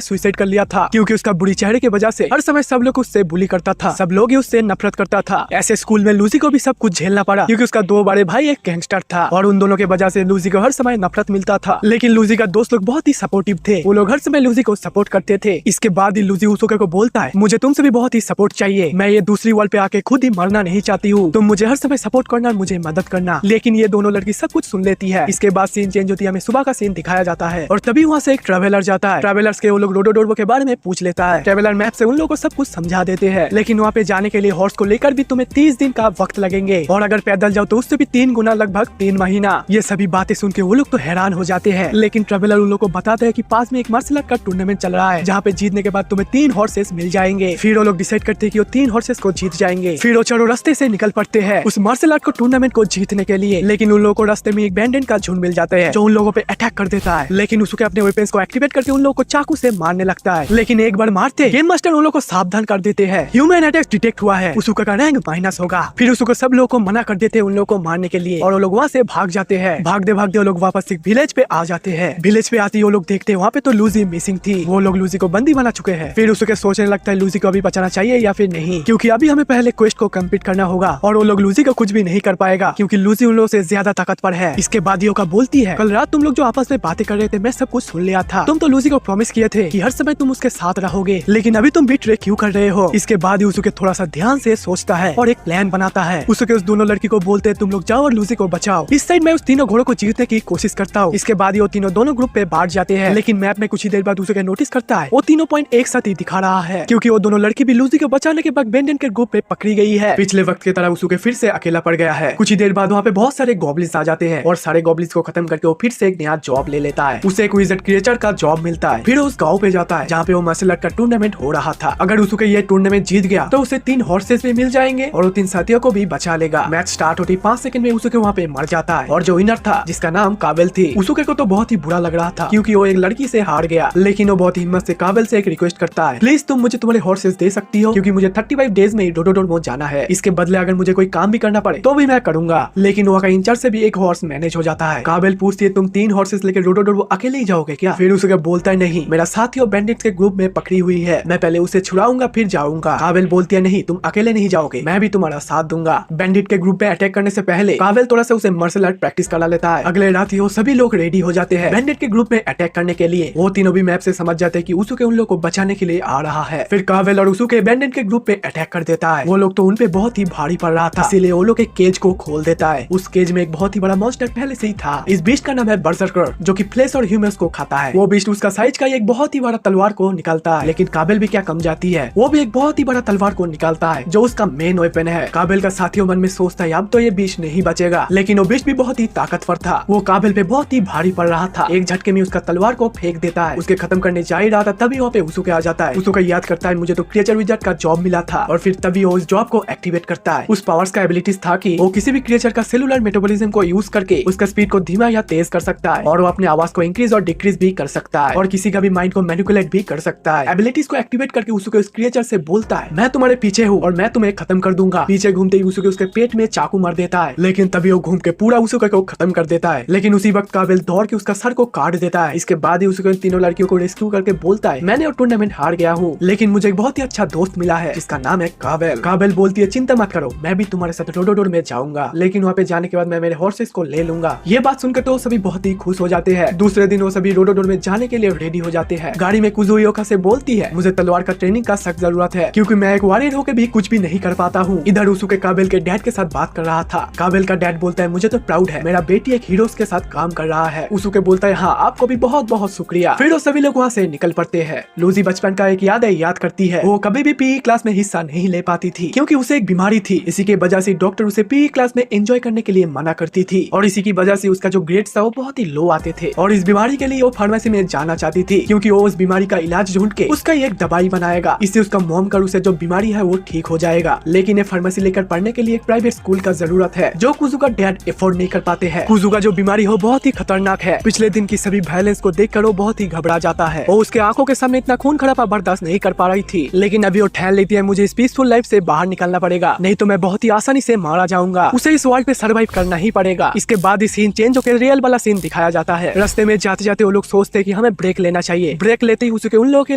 सुसाइड कर लिया था, क्योंकि उसका बुरी चेहरे की वजह से हर समय सब लोग उससे बुली करता था। सब लोग ही उससे नफरत करता था। ऐसे स्कूल में लूजी को भी सब कुछ झेलना पड़ा, क्योंकि उसका दो बड़े भाई एक गैंगस्टर था और उन दोनों के वजह से लूजी को हर समय नफरत मिलता था। लेकिन लूजी का दोस्त लोग बहुत ही सपोर्टिव थे। वो लोग हर समय लूजी को सपोर्ट करते थे। इसके बाद ही लूजी उसके को बोलता है, मुझे तुमसे भी बहुत ही सपोर्ट चाहिए। मैं ये दूसरी वर्ल्ड पे आके खुद ही मरना नहीं चाहती हूँ। तुम मुझे हर समय सपोर्ट करना और मुझे मदद करना। लेकिन ये दोनों लड़की सब कुछ सुन लेती है। इसके बाद सीन चेंज होती है, हमें सुबह का सीन दिखाया जाता है और तभी वहाँ से एक ट्रैवलर जाता है। ट्रैवलर्स के वो लोग रोडोडोरबो के बारे में पूछ लेता है। ट्रैवलर मैप से उन लोगों को सब कुछ समझा देते हैं, लेकिन वहाँ पे जाने के लिए हॉर्स को लेकर भी तुम्हें 30 दिन का वक्त लगेंगे और अगर पैदल जाओ तो उससे भी 3 गुना, लगभग 3 महीना। ये सभी बातें सुन के वो लोग तो हैरान हो जाते हैं। लेकिन ट्रैवलर उन लोग को बताते हैं कि पास में एक मार्शल आर्ट का टूर्नामेंट चल रहा है, जहाँ पे जीतने के बाद तुम्हें 3 हॉर्सेस मिल जाएंगे। फिर वो लोग डिसाइड करते हैं कि वो 3 हॉर्सेस को जीत जाएंगे। फिर वो चारों रास्ते से निकल पड़ते हैं उस मार्शल आर्ट को टूर्नामेंट को जीतने के लिए। लेकिन उन लोगों को रास्ते में एक बैंडेड का झुंड मिल जाता है, जो उन लोगों पे अटैक कर देता है। लेकिन उसके अपने वेपन्स को एक्टिवेट करके उन लोगों को चाकू से मारने लगता है। लेकिन एक बार मारते गेम मास्टर उन लोगों को सावधान कर देते हैं, ह्यूमन अटैक डिटेक्ट हुआ है, उसका का रैंक माइनस होगा। फिर उसको सब लोगों को मना कर देते हैं उन लोगों को मारने के लिए और वो लोग वहाँ से भाग जाते हैं। भागते भागते वो लोग वापस एक विलेज पे आ जाते हैं। विलेज पे आते ही वो लोग देखते हैं वहाँ पे तो लूजी मिसिंग थी। वो लोग लूजी को बंदी बना चुके हैं। फिर उसके सोचने लगता है लूजी को अभी बचाना चाहिए या फिर नहीं, क्योंकि अभी हमें पहले क्वेस्ट को कंप्लीट करना होगा और वो लोग लूजी को कुछ भी नहीं कर पाएगा, क्योंकि लूजी उन लोगों से ज्यादा ताकतवर है। इसके बाद ही बोलती है, कल रात तुम लोग जो आपस में बातें कर रहे थे मैं सब कुछ सुन लिया था। तुम तो लूजी को प्रॉमिस किए थे कि हर समय तुम उसके साथ रहोगे, लेकिन अभी तुम बिट्रे क्यों कर रहे हो? इसके बाद ही उसके थोड़ा सा ध्यान से सोचता है और एक प्लान बनाता है। उसके उस दोनों लड़की को बोलते हैं तुम लोग जाओ और लूजी को बचाओ। इस साइड मैं उस तीनों घोड़ों को जीतने की कोशिश करता हूँ। इसके बाद ही वो तीनों दोनों ग्रुप पे बांट जाते हैं। लेकिन मैप में कुछ ही देर बाद उसके नोटिस करता है वो तीनों पॉइंट एक साथ ही दिखा रहा है, क्योंकि वो दोनों लड़की भी लूजी को बचाने के बाद बेंडन के ग्रुप पे पकड़ी गई है। पिछले वक्त की तरह उसके फिर से अकेला पड़ गया है। कुछ ही देर बाद वहाँ पे बहुत सारे गॉब्लिन्स आ जाते हैं और सारे गॉब्लिन्स को खत्म करके वो फिर से एक नया जॉब ले लेता है। उसे एक विज़र्ड क्रिएचर का जॉब मिलता है। फिर उस गाँव पे जाता है जहाँ पे वो मार्शल आर्ट का टूर्नामेंट हो रहा था। अगर उसके ये टूर्नामेंट जीत गया तो उसे 3 हॉर्सेस भी मिल जाएंगे और वो 3 साथियों को भी बचा लेगा। मैच स्टार्ट होते 5 सेकंड में उसके वहाँ पे मर जाता है और जो विनर था जिसका नाम काबिल थी, उसके को तो बहुत ही बुरा लग रहा था क्योंकि वो एक लड़की से हार गया। लेकिन वो बहुत ही हिम्मत से काबिल से एक रिक्वेस्ट करता है, प्लीज तुम मुझे तुम्हारे हॉर्सेस दे सकती हो, क्योंकि मुझे 35 डेज में डोडोडोर जाना है। इसके बदले अगर मुझे कोई काम भी करना पड़े तो भी मैं करूंगा। लेकिन वहाँ का इंचार्ज से भी एक हॉर्स मैनेज हो जाता है। काबिल पूछती है तुम 3 हॉर्सेस लेकर डोडोडोर अकेले ही जाओगे क्या? फिर उसके बोलता है नहीं, मेरा साथी और बैंडिट्स के ग्रुप में पकड़ी हुई है, मैं पहले उसे छुड़ाऊंगा फिर जाऊंगा। काबिल बोलती है नहीं, तुम अकेले नहीं जाओगे, मैं भी तुम्हारा साथ दूंगा। बैंडिट के ग्रुप पे अटैक करने से पहले काबिल थोड़ा सा उसे मार्शल आर्ट प्रैक्टिस करा लेता है। अगले रात ही वो सभी लोग रेडी हो जाते हैं बैंडिट के ग्रुप में अटैक करने के लिए। वो तीनों भी मैप से समझ जाते हैं कि उसके उन लोगों को बचाने के लिए आ रहा है। फिर काबिल और उसके बैंडिट के ग्रुप पे अटैक कर देता है। वो लोग तो उन पे बहुत ही भारी पड़ रहा था, इसीलिए वो लोग एक केज को खोल देता है। उस केज में एक बहुत ही बड़ा मॉन्स्टर पहले से ही था। इस बीस्ट का नाम है बर्सर्कर, जो कि फ्लेश और ह्यूमंस को खाता है। वो बीस्ट उसका साइज का एक बहुत ही बड़ा तलवार को निकालता है, लेकिन काबिल भी क्या कम जाती है, वो भी एक बहुत ही बड़ा तलवार को निकालता है जो उसका मेन वेपन है। काबिल का साथियों मन में सोचता है अब तो ये बीस्ट नहीं बचेगा, लेकिन वो बीस्ट भी बहुत ही ताकतवर था। वो काबिल पे बहुत ही भारी पड़ रहा था। एक झटके में उसका तलवार को फेंक देता है। उसके खत्म करने जा ही रहा था तभी वहाँ पे उसके आ जाता है। उसको याद करता है मुझे तो क्रिएचर विज़ार्ड का जॉब मिला था, और फिर तभी वो उस जॉब को एक्टिवेट करता है। उस पावर्स का एबिलिटीज था कि वो किसी भी क्रिएचर का सेलुलर मेटाबॉलिज्म को यूज करके उसका स्पीड को धीमा या तेज कर सकता है, और वो अपने आवाज को इंक्रीज और डिक्रीज भी कर सकता है, और किसी का भी माइंड को मैनिपुलेट भी कर सकता है। एबिलिटीज को एक्टिवेट करके उसके उस क्रिएचर से बोलता है मैं तुम्हारे पीछे हूँ और मैं तुम्हें खत्म कर दूंगा। पीछे घूमते ही उसके पेट में चाकू मार देता है, लेकिन तभी वो घूम के पूरा उसके को खत्म कर देता है। लेकिन उसी वक्त काबिल दौड़ के उसका सर को काट देता है। इसके बाद ही उसके तीनों लड़कियों को रेस्क्यू करके बोलता है मैंने और टूर्नामेंट हार गया हूँ, लेकिन मुझे एक बहुत ही अच्छा दोस्त मिला है जिसका नाम है काबिल। काबिल बोलती है चिंता मत करो, मैं भी तुम्हारे साथ डोडोडोर में जाऊंगा, लेकिन वहाँ पे जाने के बाद मैं मेरे हॉर्सेस को ले लूंगा। ये बात सुनकर तो सभी बहुत ही खुश हो जाते हैं। दूसरे दिन वो सभी डोडोडोर में जाने के लिए रेडी हो जाते हैं। गाड़ी में कुजुयोका से बोलती है मुझे तलवार का ट्रेनिंग का सख्त जरूरत है, क्योंकि मैं एक वॉरियर होकर भी कुछ भी नहीं कर पाता हूँ। इधर उसके काबिल काबिल के डैड के साथ बात कर रहा था। काबिल का डैड बोलता है मुझे तो प्राउड है, मेरा बेटी एक हीरोज के साथ काम कर रहा है। उसूके बोलता है हाँ आपको भी बहुत बहुत शुक्रिया। फिर वो सभी लोग वहाँ से निकल पड़ते हैं। लूजी बचपन का एक याद करती है। वो कभी भी पीई क्लास में हिस्सा नहीं ले पाती थी क्योंकि उसे एक बीमारी थी। इसी के वजह से डॉक्टर उसे पीई क्लास में एंजॉय करने के लिए मना करती थी और इसी की वजह से उसका जो ग्रेड्स था वो बहुत ही लो आते थे। और इस बीमारी के लिए वो फार्मेसी में जाना चाहती थी क्योंकि वो उस बीमारी का इलाज ढूंढ के उसका एक दवाई बनाएगा। इससे उसका मॉम का उसे जो बीमारी है वो ठीक हो जाएगा। लेकिन ये फार्मेसी लेकर पढ़ने के लिए एक प्राइवेट स्कूल का जरूरत है जो कुजू का डैड अफोर्ड नहीं कर पाते हैं। कुजू का जो बीमारी हो बहुत ही खतरनाक है। पिछले दिन की सभी वायलेंस को देखकर वो बहुत ही घबरा जाता है और उसके आंखों के सामने इतना खून खराबा बर्दाश्त नहीं कर पा रही थी। लेकिन अभी वो ठान लेती है मुझे इस पीसफुल लाइफ से बाहर निकलना पड़ेगा, नहीं तो मैं बहुत ही आसानी से मारा जाऊंगा। उसे इस वर्ल्ड पे सर्वाइव करना ही पड़ेगा। इसके बाद इस सीन चेंज होकर रियल वाला सीन दिखाया जाता है। रास्ते में जाते जाते वो लोग सोचते हैं कि हमें ब्रेक लेना चाहिए। ब्रेक लेते ही उसके उन लोगों के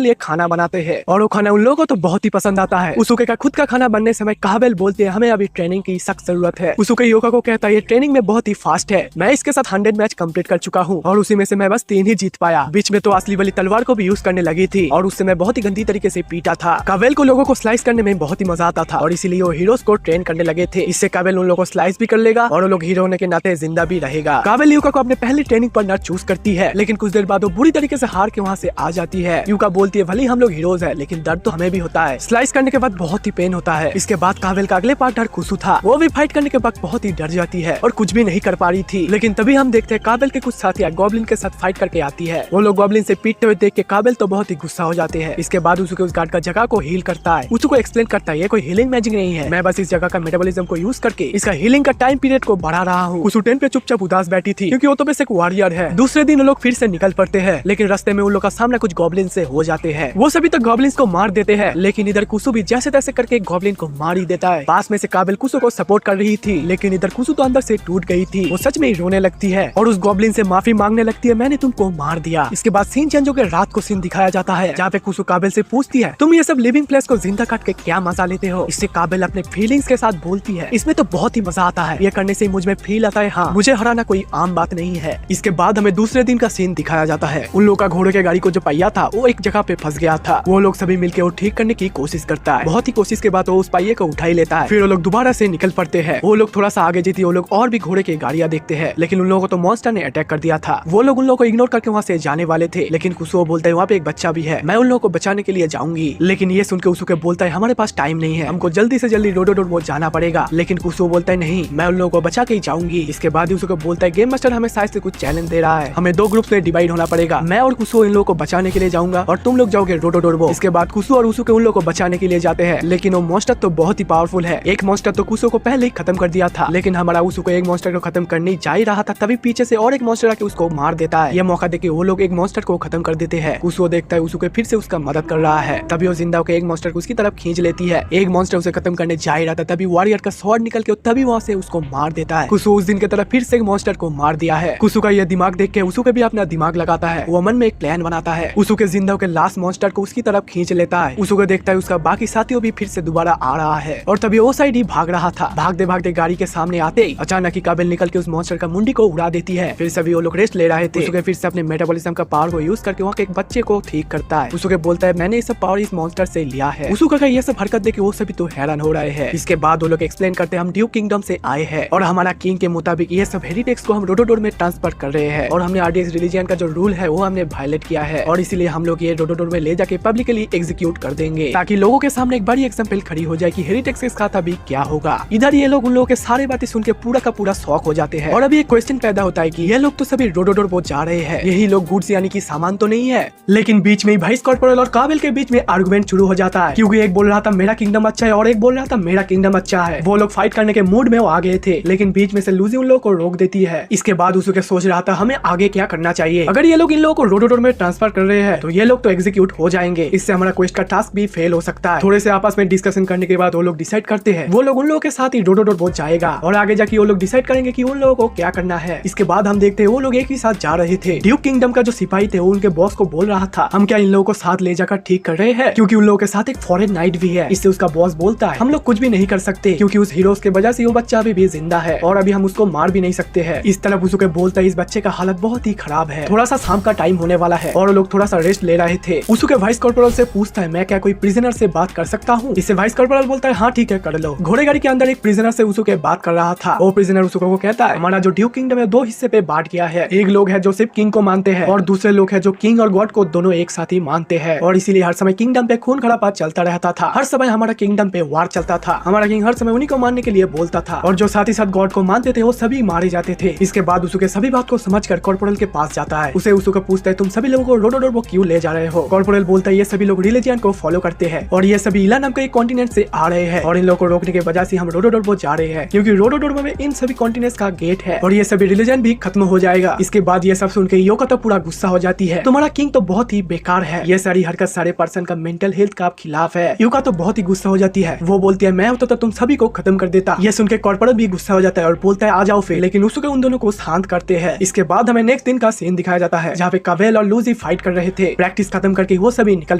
लिए खाना बनाते हैं और वो खाना उन लोगों को तो बहुत ही पसंद आता है। उसके का खुद का खाना बनने समय काबिल बोलते हैं हमें अभी ट्रेनिंग की सख्त जरूरत है। उसके योगा को कहता है ये ट्रेनिंग में बहुत ही फास्ट है, मैं इसके साथ 100 मैच कंप्लीट कर चुका हूँ और उसी में से मैं बस 3 ही जीत पाया। बीच में तो असली वाली तलवार को भी यूज करने लगी थी और उससे मैं बहुत ही गंदी तरीके से पीटा था। काबिल को लोगों को स्लाइस करने में बहुत ही मजा आता था और इसीलिए वो हीरोज को ट्रेन करने लगे थे। इससे काबिल उन लोगों को स्लाइस भी कर लेगा और वो लोग हीरो होने के नाते जिंदा भी रहेगा। काबिल यूका को अपने पहली ट्रेनिंग पार्टनर चूज करती है लेकिन कुछ देर बाद वो बुरी तरीके से हार के वहाँ से आ जाती है। यूका बोलती है भले हम लोग हीरोज है लेकिन दर्द तो हमें भी होता है। स्लाइस करने के बाद बहुत ही पेन होता है। इसके बाद काबिल का अगले पार्टनर कुसु था। वो भी फाइट करने के बाद बहुत ही डर जाती है और कुछ भी नहीं कर पा रही थी। लेकिन तभी हम देखते हैं काबिल के कुछ साथी गॉब्लिन के साथ फाइट करके आती है। वो लोग गॉब्लिन से पीटते हुए देख के काबिल तो बहुत ही गुस्सा हो जाते हैं। इसके बाद उसके उस गार्ड का जगह को हील करता है। उसको एक्सप्लेन करता है ये कोई हीलिंग मैजिक नहीं है, मैं बस इस जगह का मेटाबॉलिज्म को यूज करके इसका हीलिंग का टाइम पीरियड को बढ़ा रहा हूँ। उस टेंट पे चुपचाप उदास बैठी थी क्योंकि वो तो बस एक वॉरियर है। दूसरे दिन वो लोग फिर से निकल पड़ते हैं लेकिन रास्ते में उन लोग का सामना कुछ गॉब्लिन से हो जाते हैं। वो सभी तो गॉब्लिन्स को मार देते हैं लेकिन इधर कुसु भी जैसे तैसे करके एक गॉब्लिन को मार ही देता है। पास में से काबिल कुसु को सपोर्ट कर रही थी लेकिन इधर कुसु तो अंदर से टूट गई थी। वो सच में ही रोने लगती है और उस गॉब्लिन से माफी मांगने लगती है मैंने तुमको मार दिया। इसके बाद सीन चेंज होकर रात को सीन दिखाया जाता है जहाँ पे कुसु काबिल से पूछती है तुम ये सब लिविंग प्लेस को जिंदा काट के क्या मजा लेते हो। इससे काबिल अपने फीलिंग्स के साथ बोलती है इसमें तो बहुत ही मजा आता है, ये करने से मुझ में फील आता है हाँ मुझे हराना कोई आम बात नहीं है। इसके बाद हमें दूसरे दिन का सीन दिखाया जाता है। उन लोगों का घोड़े के गाड़ी को जो पहिया था वो एक जगह पे फंस गया था। वो लोग सभी मिलकर वो ठीक करने की कोशिश करता है। बहुत ही कोशिश के बाद वो उस पहिए को उठा ही लेता है। फिर वो लोग दोबारा से निकल पड़ते हैं। वो लोग थोड़ा सा आगे जीती वो लोग और भी घोड़े की गाड़ियां देखते हैं लेकिन उन लोगों को तो मॉन्स्टर ने अटैक कर दिया था। वो लोग उन लोगों को इग्नोर करके वहाँ से जाने वाले थे लेकिन कुसु बोलता है वहाँ पे एक बच्चा भी है, मैं उन लोगों को बचाने के लिए जाऊंगी। लेकिन ये सुनकर उसके बोलता है हमारे पास टाइम नहीं है, हमको जल्दी से जल्दी डोडोडोर वो जाना पड़ेगा। लेकिन कुसु बोलता है नहीं मैं उन लोगों को बचा के ही जाऊंगी। इसके बाद ही उसको बोलता है गेम मास्टर हमें शायद से कुछ चैलेंज दे रहा है, हमें 2 ग्रुप्स में डिवाइड होना पड़ेगा, मैं और कुसु इन लोगों को बचाने के लिए जाऊंगा और तुम लोग जाओगे डोडोडोर। इसके बाद कुसु और उसके उन लोगों को बचाने के लिए जाते हैं लेकिन वो मॉन्स्टर तो बहुत ही पावरफुल है। एक मॉन्स्टर तो कुसु को पहले ही खत्म कर दिया था लेकिन हमारा उसको एक मॉन्स्टर को खत्म करने जा ही रहा था तभी पीछे से और एक मॉन्स्टर आके उसको मार देता है। ये मौका देके वो लोग एक मॉन्स्टर को खत्म कर देते हैं। कुसु देखता है उसको फिर से उसका मदद कर रहा है तभी वो जिंदा होकर एक मॉन्स्टर को उसकी तरफ खींच लेती है। एक मॉन्स्टर उसे खत्म करने जा ही रहा था तभी वॉरियर का स्वॉर्ड निकल के तभी वहाँ से उसको मार देता है। कुसु उस दिन की तरफ फिर से एक मॉन्स्टर को मार दिया है। कुसु का यह दिमाग देख के उसको भी अपना दिमाग लगाता है। वो मन में एक प्लान बनाता है। उसके जिंदा होकर लास्ट मॉन्स्टर को उसकी तरफ खींच लेता है। उसको देखता है उसका बाकी साथियों भी फिर से दोबारा आ रहा है और तभी वो साइड ही भाग रहा था। भागते भागते गाड़ी के सामने आते ही अचानक ही काबिल निकल के उस मॉन्स्टर का मुंडी को उड़ा देती है। फिर सभी वो लोग रेस्ट ले रहे थे। उसके फिर से अपने मेटाबॉलिज्म का पावर को यूज करके वहाँ के एक बच्चे को ठीक करता है। उसके बोलता है मैंने ये सब पावर इस मॉन्स्टर से लिया है। उसका ये सब हरकत देख के वो सभी तो हैरान हो रहे हैं। इसके बाद वो लोग एक्सप्लेन करते हैं हम ड्यूक किंगडम से आए हैं और हमारा किंग के मुताबिक ये सब हेरिटेक्स को हम डोडोडोर में ट्रांसफर कर रहे हैं और हमने आरडीएक्स रिलीजन का जो रूल है वो हमने वायलेट किया है और इसीलिए हम लोग ये डोडोडोर में ले जाके पब्लिकली एग्जीक्यूट कर देंगे ताकि लोगों के सामने एक बड़ी एग्जाम्पल खड़ी हो जाए कि हेरिटेक्स के साथ अभी क्या होगा। इधर ये लोग उन लोगों के सारे बातें सुन के पूरा का पूरा शॉक हो जाते हैं और अभी एक क्वेश्चन पैदा होता है कि ये लोग तो सभी डोडोडोर वो जा रहे हैं, यही लोग गुड्स यानी कि सामान तो नहीं है। लेकिन बीच में वाइस कॉर्पोरल और काबिल के बीच में आर्गुमेंट शुरू हो जाता है क्योंकि एक बोल रहा था मेरा किंगडम अच्छा है और एक बोल रहा था मेरा किंगडम अच्छा है। वो लोग फाइट करने के मूड में वो आ गए थे लेकिन बीच में से लूजी उन लोगों को रोक देती है। इसके बाद उसके सोच रहा था हमें आगे क्या करना चाहिए, अगर ये लोग इन लोगों को डोडोडोर में ट्रांसफर कर रहे हैं तो ये लोग तो एग्जीक्यूट हो जाएंगे, इससे हमारा क्वेस्ट का टास्क भी फेल हो सकता है। थोड़े से आपस में डिस्कशन करने के बाद वो लोग डिसाइड करते हैं वो लोग उन लोगों के साथ ही डोडोडोर पहुंच जाएगा और आगे जाके वो लोग डिसाइड करेंगे कि उन लोगों को क्या करना है। इसके बाद हम देखते हैं वो लोग एक ही साथ जा रहे थे। ड्यूक किंगडम का जो सिपाही थे वो उनके बॉस को बोल रहा था हम क्या इन लोगों को साथ ले जाकर ठीक कर रहे हैं क्योंकि उन लोगों के साथ एक फॉरेन नाइट भी है। इससे उसका बॉस बोलता है हम लोग कुछ भी नहीं कर सकते क्योंकि उस हीरोज के वजह से वो बच्चा अभी भी जिंदा है और अभी हम उसको मार भी नहीं सकते हैं। इस तरफ उसके बोलता है इस बच्चे का हालत बहुत ही खराब है, थोड़ा सा शाम का टाइम होने वाला है और लोग थोड़ा सा रेस्ट ले रहे थे। उसके वाइस कॉर्पोरल से पूछता है मैं क्या कोई प्रिजनर से बात कर सकता हूँ। इससे वाइस कॉर्पोरल बोलता है हाँ ठीक है कर लो। घोड़े बड़े गाड़ी के अंदर एक प्रिजनर से उसके बात कर रहा था। वो प्रिजनर उसको को कहता है हमारा जो ड्यूक किंगडम है 2 हिस्से पे बांट गया है। एक लोग है जो सिर्फ किंग को मानते हैं और दूसरे लोग है जो किंग और गॉड को दोनों एक साथ ही मानते हैं, और इसीलिए हर समय किंगडम पे खून खराबा चलता रहता था। हर समय हमारा किंगडम पे वार चलता था। हमारा किंग हर समय उन्हीं को मानने के लिए बोलता था और जो साथ ही साथ गॉड को मानते थे वो सभी मारे जाते थे। इसके बाद उसके सभी बात को समझकर कॉर्पोरल के पास जाता है। उसे उसको पूछता है तुम सभी लोगों को रोडोडोर क्यों ले जा रहे हो। कॉर्पोरल बोलता है ये सभी लोग रिलीजियन को फॉलो करते हैं और ये सभी इला नाम के एक कॉन्टिनेंट से आ रहे हैं और इन लोगों को रोकने की वजह से हम रोडोडोर जा रहे हैं क्योंकि रोडोडोर में इन सभी कॉन्टिनेंट्स का गेट है और ये सभी रिलीजन भी खत्म हो जाएगा। इसके बाद ये सब सुन के योका तो पूरा गुस्सा हो जाती है, तुम्हारा किंग तो बहुत ही बेकार है, ये सारी हरकत सारे पर्सन का मेंटल हेल्थ का खिलाफ है। योका तो बहुत ही गुस्सा हो जाती है, वो बोलती है मैं होता तो तुम सभी को खत्म कर देता। ये सुन के कॉर्पोरल भी गुस्सा हो जाता है और बोलता है आ जाओ फिर, लेकिन उसके उन दोनों को शांत करते हैं। इसके बाद हमें नेक्स्ट दिन का सीन दिखाया जाता है जहाँ पे कावेल और लूजी फाइट कर रहे थे। प्रैक्टिस खत्म करके वो सभी निकल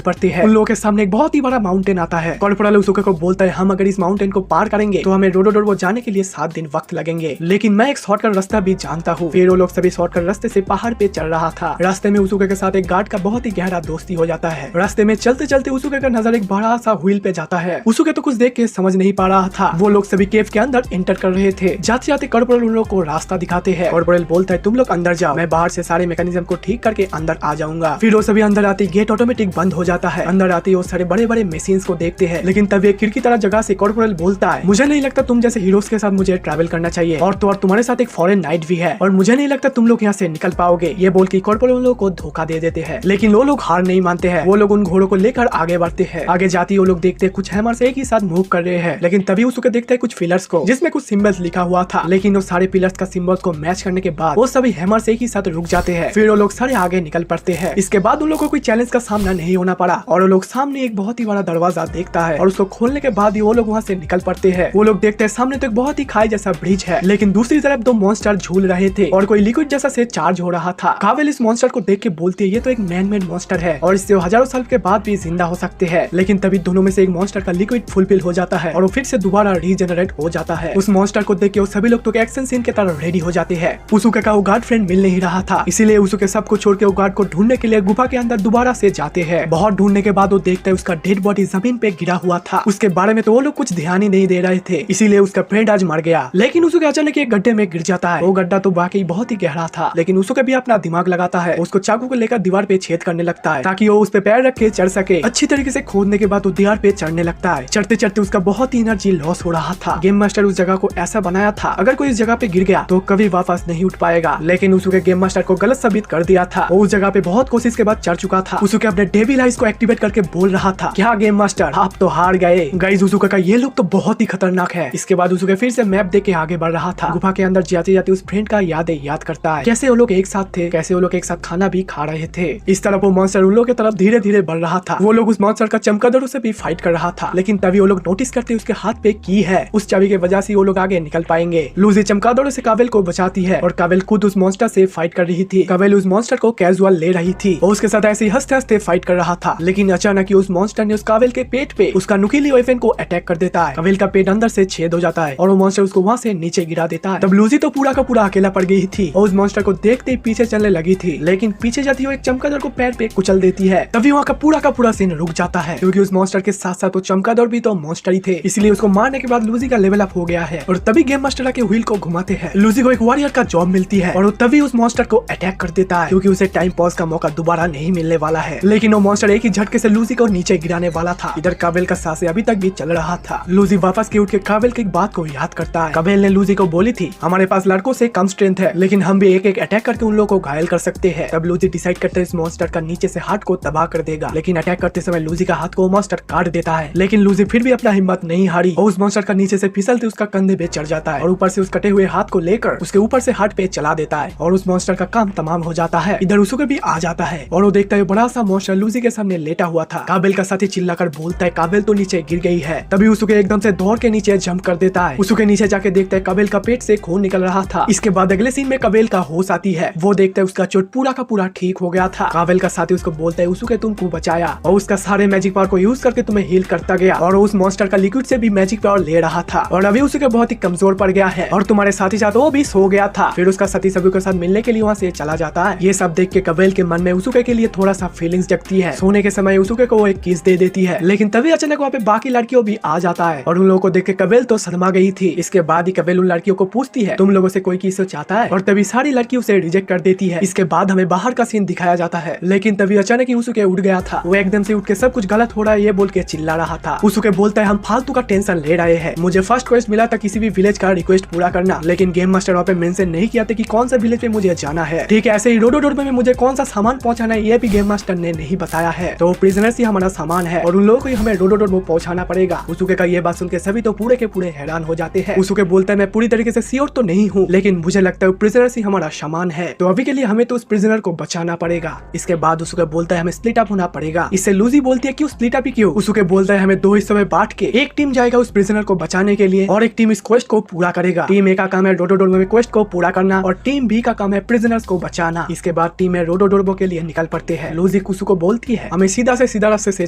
पड़ते हैं। उन लोगों के सामने एक बहुत ही बड़ा माउंटेन आता है। कॉर्पोरल उसके को बोलता है हम अगर इस माउंटेन को पार करेंगे तो हमें रोडोडोर वो जाने के लिए 7 दिन वक्त लगेंगे, लेकिन मैं एक शॉर्टकट रास्ता भी जानता हूँ। फिर वो लोग सभी शॉर्टकट रास्ते से पहाड़ पे चल रहा था। रास्ते में उसुके के साथ एक गार्ड का बहुत ही गहरा दोस्ती हो जाता है। रास्ते में चलते चलते उसुके का नजर एक बड़ा सा व्हील पे जाता है। उसुके तो कुछ देख के समझ नहीं पा रहा था। वो लोग सभी केव के अंदर एंटर कर रहे थे। जाते जाते कॉर्पोरल उन लोग को रास्ता दिखाते हैं। कॉर्पोरल बोलता है तुम लोग अंदर जाओ, मैं बाहर से सारे मैकेनिज्म को ठीक करके अंदर आ जाऊंगा। फिर वो सभी अंदर आते गेट ऑटोमेटिक बंद हो जाता है। अंदर आते वो सारे बड़े बड़े मशीन को देखते हैं, लेकिन तभी एक खिड़की तरह जगह से कॉर्पोरल बोलता है मुझे नहीं लगता तुम जैसे हीरोज के साथ मुझे ट्रैवल करना चाहिए और तो और तुम्हारे साथ एक फॉरेन नाइट भी है और मुझे नहीं लगता तुम लोग यहाँ से निकल पाओगे। ये बोल के कॉर्पोरल उन लोगों को धोखा दे देते हैं, लेकिन वो लोग हार नहीं मानते हैं। वो लोग उन घोड़ों को लेकर आगे बढ़ते हैं। आगे जाती वो लोग देखते हैं कुछ हैमर से एक ही साथ मूव कर रहे हैं, लेकिन तभी उसको देखते हैं कुछ पिलर्स को जिसमें कुछ सिंबल्स लिखा हुआ था, लेकिन वो सारे पिलर्स का सिंबल्स को मैच करने के बाद वो सभी हैमर से एक ही साथ रुक जाते हैं। फिर वो लोग सारे आगे निकल पड़ते हैं। इसके बाद उन लोगों को कोई चैलेंज का सामना नहीं होना पड़ा और वो लोग सामने एक बहुत ही बड़ा दरवाजा देखता है और उसको खोलने के बाद ही वो लोग वहाँ से निकल पड़ते हैं। वो लोग देखते हैं सामने तो एक बहुत ही खाई जैसा ब्रिज है, लेकिन दूसरी तरफ 2 मॉन्स्टर झूल रहे थे और कोई लिक्विड जैसा से चार्ज हो रहा था। कावेल इस मॉन्स्टर को देख के बोलती है ये तो एक मैन मेड मॉन्स्टर है और इससे हजारों साल के बाद भी जिंदा हो सकते हैं, लेकिन तभी दोनों में से एक मॉन्स्टर का लिक्विड फुलफिल हो जाता है और वो फिर से दोबारा रीजनरेट हो जाता है। उस मॉन्स्टर को देख के वो सभी लोग तो एक्शन सीन के तरह रेडी हो जाते हैं। उसुके का वो गार्ड फ्रेंड मिल नहीं रहा था, इसीलिए उसुके सबको छोड़ के वो गार्ड को ढूंढने के लिए गुफा के अंदर दोबारा से जाते हैं। बहुत ढूंढने के बाद वो देखते हैं उसका डेड बॉडी जमीन पे गिरा हुआ था। उसके बारे में तो वो लोग कुछ ध्यान ही नहीं दे रहे थे, इसीलिए उसका फ्रेंड आज मर गया। लेकिन उसके अचानक एक गड्ढे में गिर जाता है। वो गड्ढा तो वाकई बहुत ही गहरा था, लेकिन उसको भी अपना दिमाग लगाता है। उसको चाकू को लेकर दीवार पे छेद करने लगता है ताकि वो उस पे पैर रख के चढ़ सके। अच्छी तरीके से खोदने के बाद वो दीवार पे चढ़ने लगता है। चढ़ते चढ़ते उसका बहुत ही एनर्जी लॉस हो रहा था। गेम मास्टर उस जगह को ऐसा बनाया था अगर कोई इस जगह पे गिर गया तो कभी वापस नहीं उठ पाएगा, लेकिन उसके गेम मास्टर को गलत साबित कर दिया था। वो उस जगह पे बहुत कोशिश के बाद चढ़ चुका था। उसके अपने डेविल आइज को एक्टिवेट करके बोल रहा था क्या गेम मास्टर आप तो हार गए। गाइस उसका का ये लोग तो बहुत ही खतरनाक है। इसके बाद उसके फिर से मैप देख के आगे बढ़ रहा था। गुफा के अंदर जाते जाते उस फ्रेंड का याद करता है कैसे वो लोग एक साथ थे, कैसे वो लोग एक साथ खाना भी खा रहे थे। इस तरफ वो मॉन्स्टर उन लोगों की तरफ धीरे धीरे बढ़ रहा था। वो लोग उस मॉन्स्टर का चमगादड़ों से भी फाइट कर रहा था, लेकिन तभी वो लोग नोटिस करते उसके हाथ पे की है। उस चाबी की वजह से वो लोग आगे निकल पाएंगे। लूजी चमगादड़ों से कावेल को बचाती है और कावेल खुद उस मॉन्स्टर से फाइट कर रही थी। कावेल उस मॉन्स्टर को कैजुअल ले रही थी और उसके साथ ऐसे हंसते हंसते फाइट कर रहा था, लेकिन अचानक ही उस मॉन्स्टर ने उस कावेल के पेट पे उसका नुकीली वेपन को अटैक कर देता है। कावेल का पेट अंदर से छेद हो जाता है और वो मॉन्स्टर उसको वहाँ से नीचे गिरा देता है। तब लूजी तो पूरा का पूरा अकेला पड़ गई थी और उस मॉन्स्टर को देखते ही पीछे चलने लगी थी, लेकिन पीछे जाती हुई एक चमगादड़ को पैर पे कुचल देती है। तभी वहाँ का पूरा सीन रुक जाता है क्योंकि उस मॉन्स्टर के साथ साथ वो चमगादड़ भी तो मॉन्स्टर ही थे, इसलिए उसको मारने के बाद लूजी का लेवल अप हो गया है। और तभी गेम मास्टर के व्हील को घुमाते हैं। लूजी को एक वॉरियर का जॉब मिलती है और वो तभी उस मॉन्स्टर को अटैक कर देता है क्योंकि उसे टाइम पॉज का मौका दोबारा नहीं मिलने वाला है। लेकिन वो मॉन्स्टर एक ही झटके से लूजी को नीचे गिराने वाला था। इधर कावेल का सांसें अभी तक भी चल रहा था। लूजी वापस के उठ के कावेल की एक बात को याद करता है। कावेल ने लूजी को बोली थी हमारे पास लड़कों से कम स्ट्रेंथ है, लेकिन हम भी एक एक अटैक करके उन लोगों को घायल कर सकते हैं। तब लूजी डिसाइड करते है इस मॉन्स्टर का नीचे से हाथ को तबाह कर देगा, लेकिन अटैक करते समय लूजी का हाथ को मॉन्स्टर काट देता है। लेकिन लूजी फिर भी अपना हिम्मत नहीं हारी और उस मॉन्स्टर का नीचे से फिसलते उसका कंधे पे चढ़ जाता है और ऊपर से उस कटे हुए हाथ को लेकर उसके ऊपर से हार्ट पे चला देता है और उस मॉन्स्टर का काम तमाम हो जाता है। इधर उसके भी आ जाता है और वो देखता है बड़ा सा मॉन्स्टर लूजी के सामने लेटा हुआ था। कावेल का साथी चिल्लाकर बोलता है कावेल तो नीचे गिर गई है। तभी उसके एकदम से दौड़ के नीचे जंप कर देता है। उसके नीचे जाके देखता है कावेल का पेट से खून निकल रहा था। इसके बाद अगले सीन में कावेल का होश आती है। वो देखता है उसका चोट पूरा का पूरा ठीक हो गया था। कावेल का साथी उसको बोलता है उसके तुमको बचाया और उसका सारे मैजिक पावर को यूज करके तुम्हें हील करता गया और उस मॉन्स्टर का लिक्विड से भी मैजिक पावर ले रहा था और अभी उसके बहुत ही कमजोर पड़ गया है और तुम्हारे साथी साथ वो भी सो गया था। फिर उसका साथी सभी के साथ मिलने के लिए वहाँ से चला जाता है। ये सब देख के कावेल के मन में उसके के लिए थोड़ा सा फीलिंग्स जगती है। सोने के समय उसके को वो एक किस दे देती है, लेकिन तभी अचानक वहाँ पे बाकी लड़कियों भी आ जाता है और उन लोगों को देख के कबेल तो शर्मा गई थी। इसके बाद ही कबेल उन लड़कियों को पूछती है तुम लोगों से कोई किस चाहता है, और तभी सारी लड़की उसे रिजेक्ट कर देती है। इसके बाद हमें बाहर का सीन दिखाया जाता है, लेकिन तभी अचानक ही उसके उठ गया था। वो एकदम से उठ के सब कुछ गलत हो रहा है ये बोल के चिल्ला रहा था। उसके बोलता है हम फालतू का टेंशन ले रहे हैं, मुझे फर्स्ट क्वेस्ट मिला था किसी भी विलेज का रिक्वेस्ट पूरा करना, लेकिन गेम मास्टर वहाँ पे मेंशन नहीं किया था कि कौन सा विलेज पे मुझे जाना है। ठीक है, ऐसे ही रोडोडोर में मुझे कौन सा सामान पहुंचाना है ये भी गेम मास्टर ने नहीं बताया है। तो प्रिजनर्स ही हमारा सामान है और उन लोगों को ही हमें रोडोडोर में पहुंचाना पड़ेगा। उसूके का ये बात सुन के सभी तो पूरे के पूरे हैरान हो जाते हैं। उसूके बोलता है मैं पूरी तरीके से श्योर तो नहीं हूँ, लेकिन मुझे लगता है प्रिजनर्स ही हमारा सामान है, तो अभी के लिए हमें तो उस प्रिजनर को बचाना पड़ेगा। इसके बाद उसूके बोलता है हमें स्प्लिट अप होना पड़ेगा। इससे लूजी बोलती है क्यों स्प्लिट अप ही क्यों? उसूके बोलता है हमें दो हिस्सों में बांट के एक टीम जाएगा उस प्रिजनर को बचाने के लिए और एक टीम इस क्वेस्ट को पूरा करेगा। टीम ए का काम है रोडोडोरबो में क्वेस्ट को पूरा करना और टीम बी का काम है प्रिजनर्स को बचाना। इसके बाद टीम में रोडोडोरबो के लिए निकल पड़ते हैं। लूजी कुसु को बोलती है हमें सीधा से सीधा रास्ते से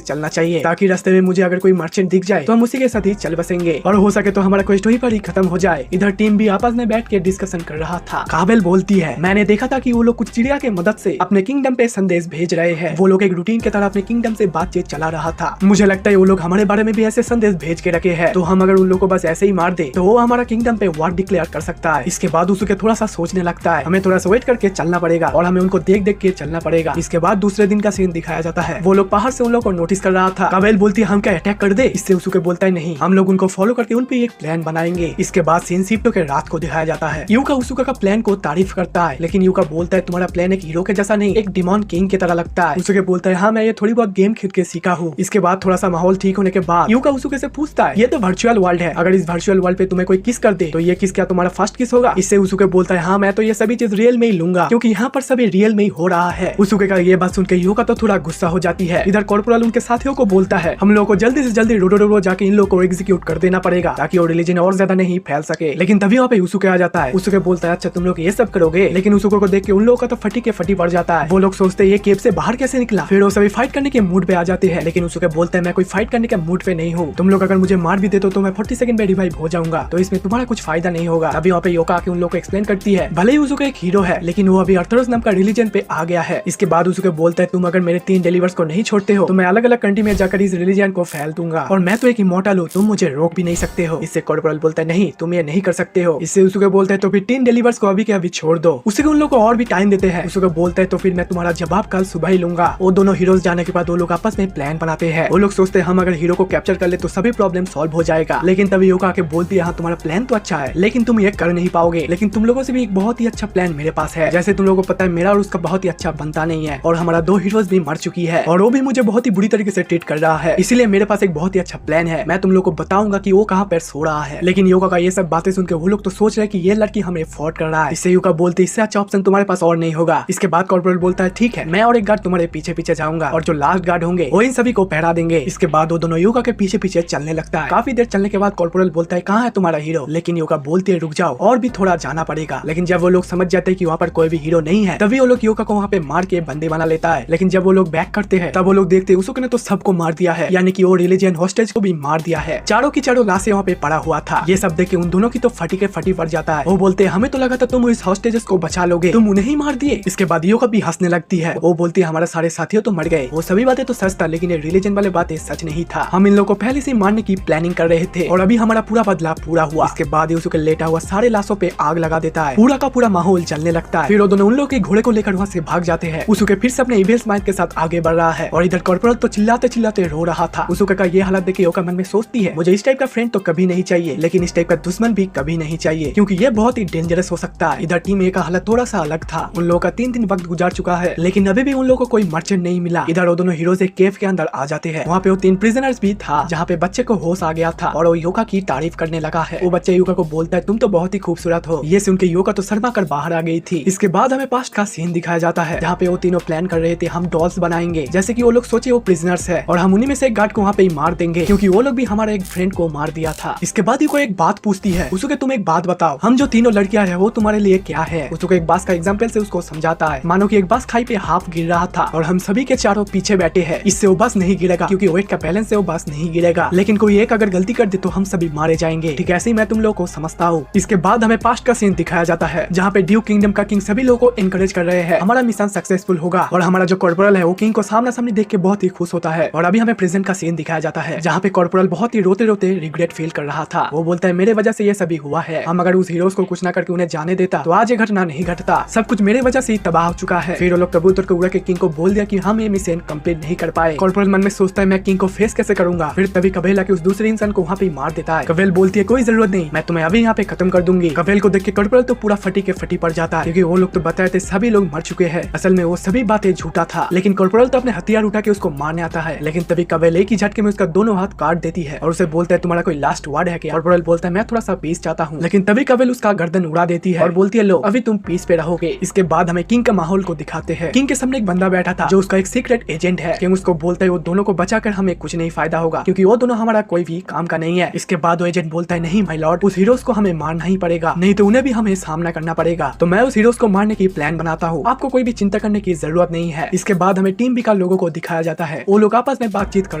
चलना चाहिए ताकि रास्ते में मुझे अगर कोई मर्चेंट दिख जाए तो हम उसी के साथ ही चल बसेंगे और हो सके तो हमारा क्वेस्ट वहीं पर ही खत्म हो जाए। इधर टीम भी आपस में बैठ के डिस्कशन कर रहा था। काबेल बोलती है मैंने देखा था कि वो लोग कुछ चिड़िया के मदद से अपने किंगडम पे संदेश भेज रहे हैं। वो लोग एक रूटीन की तरह अपने किंगडम से बातचीत चला रहा था। मुझे लगता है वो लोग हमारे बारे में भी ऐसे संदेश भेज के रखे हैं, तो हम अगर उन लोगों को बस ऐसे ही मार दे तो वो हमारा किंगडम पे वॉर डिक्लेयर कर सकता है। इसके बाद उसके थोड़ा सा सोचने लगता है हमें थोड़ा सा वेट करके चलना पड़ेगा और हमें उनको देख देख के चलना पड़ेगा। इसके बाद दूसरे दिन का सीन दिखाया जाता है। वो लोग बाहर से उन लोगों को नोटिस कर रहा था। काबेल बोलती है हम क्या अटैक कर दे? इससे उसके बोलता है नहीं, हम लोग उनको फॉलो करके उन पे एक प्लान बनाएंगे। इसके बाद सीन शिफ्ट के रात को दिखाया जाता है। यूका उसुका का प्लान को तारीफ करता है, लेकिन यूका बोलता है तुम्हारा प्लान एक हीरो के जैसा नहीं एक डिमॉन किंग की तरह लगता है। उसके बोलता है हाँ मैं ये थोड़ी बहुत गेम खेल के सीखा हूँ। इसके बाद थोड़ा सा माहौल ठीक होने के बाद यूका उसुके से पूछता है ये तो वर्चुअल वर्ल्ड है, अगर इस वर्चुअल वर्ल्ड पे तुम्हें कोई किस कर दे तो ये किस क्या तुम्हारा फर्स्ट किस होगा? इससे उसुके बोलता है हाँ मैं तो ये सभी चीज रियल में ही लूंगा क्योंकि यहाँ पर सभी रियल में ही हो रहा है। उसुके का ये बात सुन के यूका तो थोड़ा गुस्सा हो जाती है। इधर कॉर्पोरल उनके साथियों को बोलता है हम लोगों को जल्दी से जल्दी रोडोडोरबो जाके इन लोगों को एग्जीक्यूट कर देना पड़ेगा ताकि वो रिलीजन और ज्यादा नहीं फैल सके। लेकिन तभी वहाँ पे उसुके आ जाता है। उसुके बोलता है अच्छा तुम लोग ये सब करोगे, लेकिन उसुके को देख के उन लोगों का तो फटी के फटी पड़ जाता है। वो लोग सोचते हैं ये केव से बाहर कैसे निकला, फिर वो सभी फाइट करने के मूड पे आ जाते हैं। लेकिन उसुके बोलता है मैं कोई फाइट करने के मूड पे नहीं हूँ, तुम लोग अगर मुझे मार भी देते तो मैं 40 सेकंड में रिवाइव हो जाऊंगा, तो इसमें तुम्हारा कुछ फायदा नहीं होगा। अभी वहाँ पे योका आके उन लोग को एक्सप्लेन करती है भले ही उसुके एक हीरो है लेकिन वो अभी अर्थरोस नाम का रिलीजन पे आ गया है। इसके बाद उसके बोलता है तुम अगर मेरे 3 डिलीवर्स को नहीं छोड़ते हो तो मैं अलग अलग कंट्री में जाकर इस रिलीजन को फैल दूंगा और मैं तो एक इमॉर्टल हूँ, तुम मुझे रोक भी नहीं सकते हो। इससे कॉर्पोरल बोलता है नहीं तुम ये नहीं कर सकते हो। इससे उसके बोलता है तो फिर 3 डिलीवर्स को अभी के अभी छोड़ दो। उसके उन लोग को और भी टाइम देते हैं। उसके बोलता है तो फिर मैं तुम्हारा जवाब कल सुबह ही लूंगा। वो दोनों हीरोज जाने के बाद वो लोग आपस में प्लान बनाते हैं। वो लोग सोचते हैं हम अगर हीरो को कैप्चर कर ले तो सभी प्रॉब्लम सॉल्व हो जाएगा। लेकिन तभी योका आके बोलती है हाँ तुम्हारा प्लान तो अच्छा है लेकिन तुम ये कर नहीं पाओगे, लेकिन तुम लोगों से भी एक बहुत ही अच्छा प्लान मेरे पास है। जैसे तुम लोगों को पता है मेरा और उसका बहुत ही अच्छा बनता नहीं है और हमारा 2 हीरोज भी मर चुकी है और वो भी मुझे बहुत ही बुरी तरीके से ट्रीट कर रहा है, इसलिए मेरे पास एक बहुत ही अच्छा प्लान है। मैं तुम लोग को बताऊंगा कि वो कहाँ पर सो रहा है। लेकिन योका का ये सब बातें सुन के वो लोग तो सोच रहे हैं कि ये लड़की हमें फ्रॉड कर रहा है। इससे योका बोलते इससे अच्छा ऑप्शन तुम्हारे पास और नहीं होगा। इसके बाद कॉर्पोरल बोलता है ठीक है मैं और एक गार्ड तुम्हारे पीछे पीछे जाऊंगा और जो लास्ट गार्ड होंगे वो इन सभी को पहरा देंगे। इसके बाद वो दोनों योका के पीछे पीछे चलने लगता है। काफी देर चलने के बाद कॉर्पोरल बोलता है कहाँ है तुम्हारा हीरो, लेकिन योका बोलती है रुक जाओ और भी थोड़ा जाना पड़ेगा। लेकिन जब वो लोग समझ जाते हैं कि वहाँ पर कोई भी हीरो नहीं है तभी वो लोग योका को वहाँ पे मार के बंदे बना लेता है। लेकिन जब वो लोग बैक करते हैं तब वो लोग देखते हैं उसको ने तो सबको मार दिया है, यानी कि वो रिलीजियन हॉस्टेज को भी मार दिया है। चारों की चारों लाशें वहाँ पे पड़ा हुआ था। ये सब देख के उन दोनों की तो फटी के फटी पड़ जाता है। वो बोलते हैं हमें तो लगा था तुम इस हॉस्टेजेस को बचा लोगे, तुम उन्हें ही मार दिए। इसके बाद योका भी हंसने लगती है। वो बोलती है हमारे सारे साथियों तो मर गए, वो सभी बातें तो सच था लेकिन ये रिलीजन वाले बातें सच नहीं था। हम इन लोगों को पहले से मारने की प्लानिंग कर रहे थे और अभी हमारा पूरा बदलाव पूरा हुआ। इसके बाद उसके लेटा हुआ सारे लाशों पे आग लगा देता है। पूरा का पूरा माहौल जलने लगता है। फिर वो दोनों उन लोग के घोड़े को लेकर वहाँ से भाग जाते हैं। उसके फिर से अपने इविल स्माइल के साथ आगे बढ़ रहा है और इधर कॉर्पोरल तो चिल्लाते चिल्लाते रो रहा था। उसके का ये हालत देख के योका मन में सोचती है मुझे इस टाइप का फ्रेंड तो कभी नहीं चाहिए, लेकिन इस टाइप का दुश्मन भी कभी नहीं चाहिए क्योंकि ये बहुत ही डेंजरस हो सकता है। इधर टीम ए का हालत थोड़ा सा अलग था। उन लोगों का 3 दिन वक्त गुजार चुका है लेकिन अभी भी उन लोगों को कोई मर्चेंट नहीं मिला। इधर वो दोनों हीरोज एक केव के अंदर आ जाते हैं। वहाँ पे वो 3 प्रिजनर्स भी था जहाँ पे बच्चे को होश आ गया था और वो योका की तारीफ करने लगा है। वो बच्चे योका को बोलता है तुम तो बहुत ही खूबसूरत हो। ये सुन के योका तो शर्मा कर बाहर आ गई थी। इसके बाद हमें पास्ट का सीन दिखाया जाता है जहाँ पे वो तीनों प्लान कर रहे थे हम डॉल्स बनाएंगे, जैसे कि वो लोग सोचे वो प्रिजनर्स है और हम उन्हीं में से एक गार्ड को वहाँ पे ही मार देंगे क्योंकि वो लोग भी हमारे एक फ्रेंड को मार दिया था। इसके बाद ही कोई एक बात पूछती है उसके तुम एक बात बताओ हम जो तीनों लड़कियां है वो तुम्हारे लिए क्या है। उसको एक बास का एग्जाम्पल से उसको समझाता है मानो कि एक बस खाई पे हाफ गिर रहा था और हम सभी के चारों पीछे बैठे हैं। इससे वो बस नहीं गिरेगा क्योंकि वेट का बैलेंस से वो बस नहीं गिरेगा, लेकिन कोई एक अगर गलती कर दे तो हम सभी मारे जाएंगे। ठीक ऐसे ही मैं तुम लोग को समझता हूँ। इसके बाद हमें पास्ट का सीन दिखाया जाता है जहाँ पे ड्यूक किंगडम का किंग सभी लोगों को एनकरेज कर रहे हैं हमारा मिशन सक्सेसफुल होगा और हमारा जो कॉर्पोरल है वो किंग को सामने सामने देख के बहुत ही खुश होता है। और अभी हमें प्रेजेंट का सीन दिखाया जाता है जहाँ पे कॉर्पोरल बहुत ही रोते रोते रोते रिग्रेट फील कर रहा था। वो बोलता है मेरे वजह से ये सभी हुआ है, हम अगर उस हीरोज को कुछ ना करके उन्हें जाने देता तो आज ये घटना नहीं घटता, सब कुछ मेरे वजह से ही तबाह हो चुका है। फिर वो लोग कबूतर को उड़ा के किंग को बोल दिया कि हम ये मिशन कंप्लीट नहीं कर पाए। कॉर्पोरल मन में सोचता है मैं किंग को फेस कैसे करूंगा। फिर तभी कवेल आके उस दूसरे इंसान को वहाँ पे मार देता है। कवेल बोलती है कोई जरूरत नहीं, मैं तुम्हें अभी यहाँ पे खत्म कर दूंगी। कवेल को देख के कॉर्पोरल तो पूरा फटी के फटी पड़ जाता है, क्योंकि वो लोग तो बताए थे सभी लोग मर चुके हैं। असल में वो सभी बातें झूठा था, लेकिन कॉर्पोरल तो अपने हथियार उठा के उसको मारने आता है। लेकिन तभी कवेल एक ही झटके में उसका दोनों हाथ काट देती है और उसे बोलता है तुम्हारा कोई लास्ट वर्ड है क्या। कॉर्पोरल बोलता है मैं थोड़ा सा पीस चाहता हूँ, लेकिन तभी कवेल उसका गर्दन उड़ा देती है और बोलती है लो अभी तुम पीस पे रहोगे। इसके बाद हमें किंग का माहौल को दिखाते हैं। किंग के सामने एक बंदा बैठा था जो उसका एक सीक्रेट एजेंट है। किंग उसको बोलता है वो दोनों को बचाकर हमें कुछ नहीं फायदा होगा, क्योंकि वो दोनों हमारा कोई भी काम का नहीं है। इसके बाद वो एजेंट बोलता है नहीं माय लॉर्ड, उस हीरोज को हमें मारना ही पड़ेगा, नहीं तो उन्हें भी हमें सामना करना पड़ेगा। तो मैं उस हीरोज को मारने की प्लान बनाता हूँ, आपको कोई भी चिंता करने की जरूरत नहीं है। इसके बाद हमें टीम बी का लोगों को दिखाया जाता है। वो लोग आपस में बातचीत कर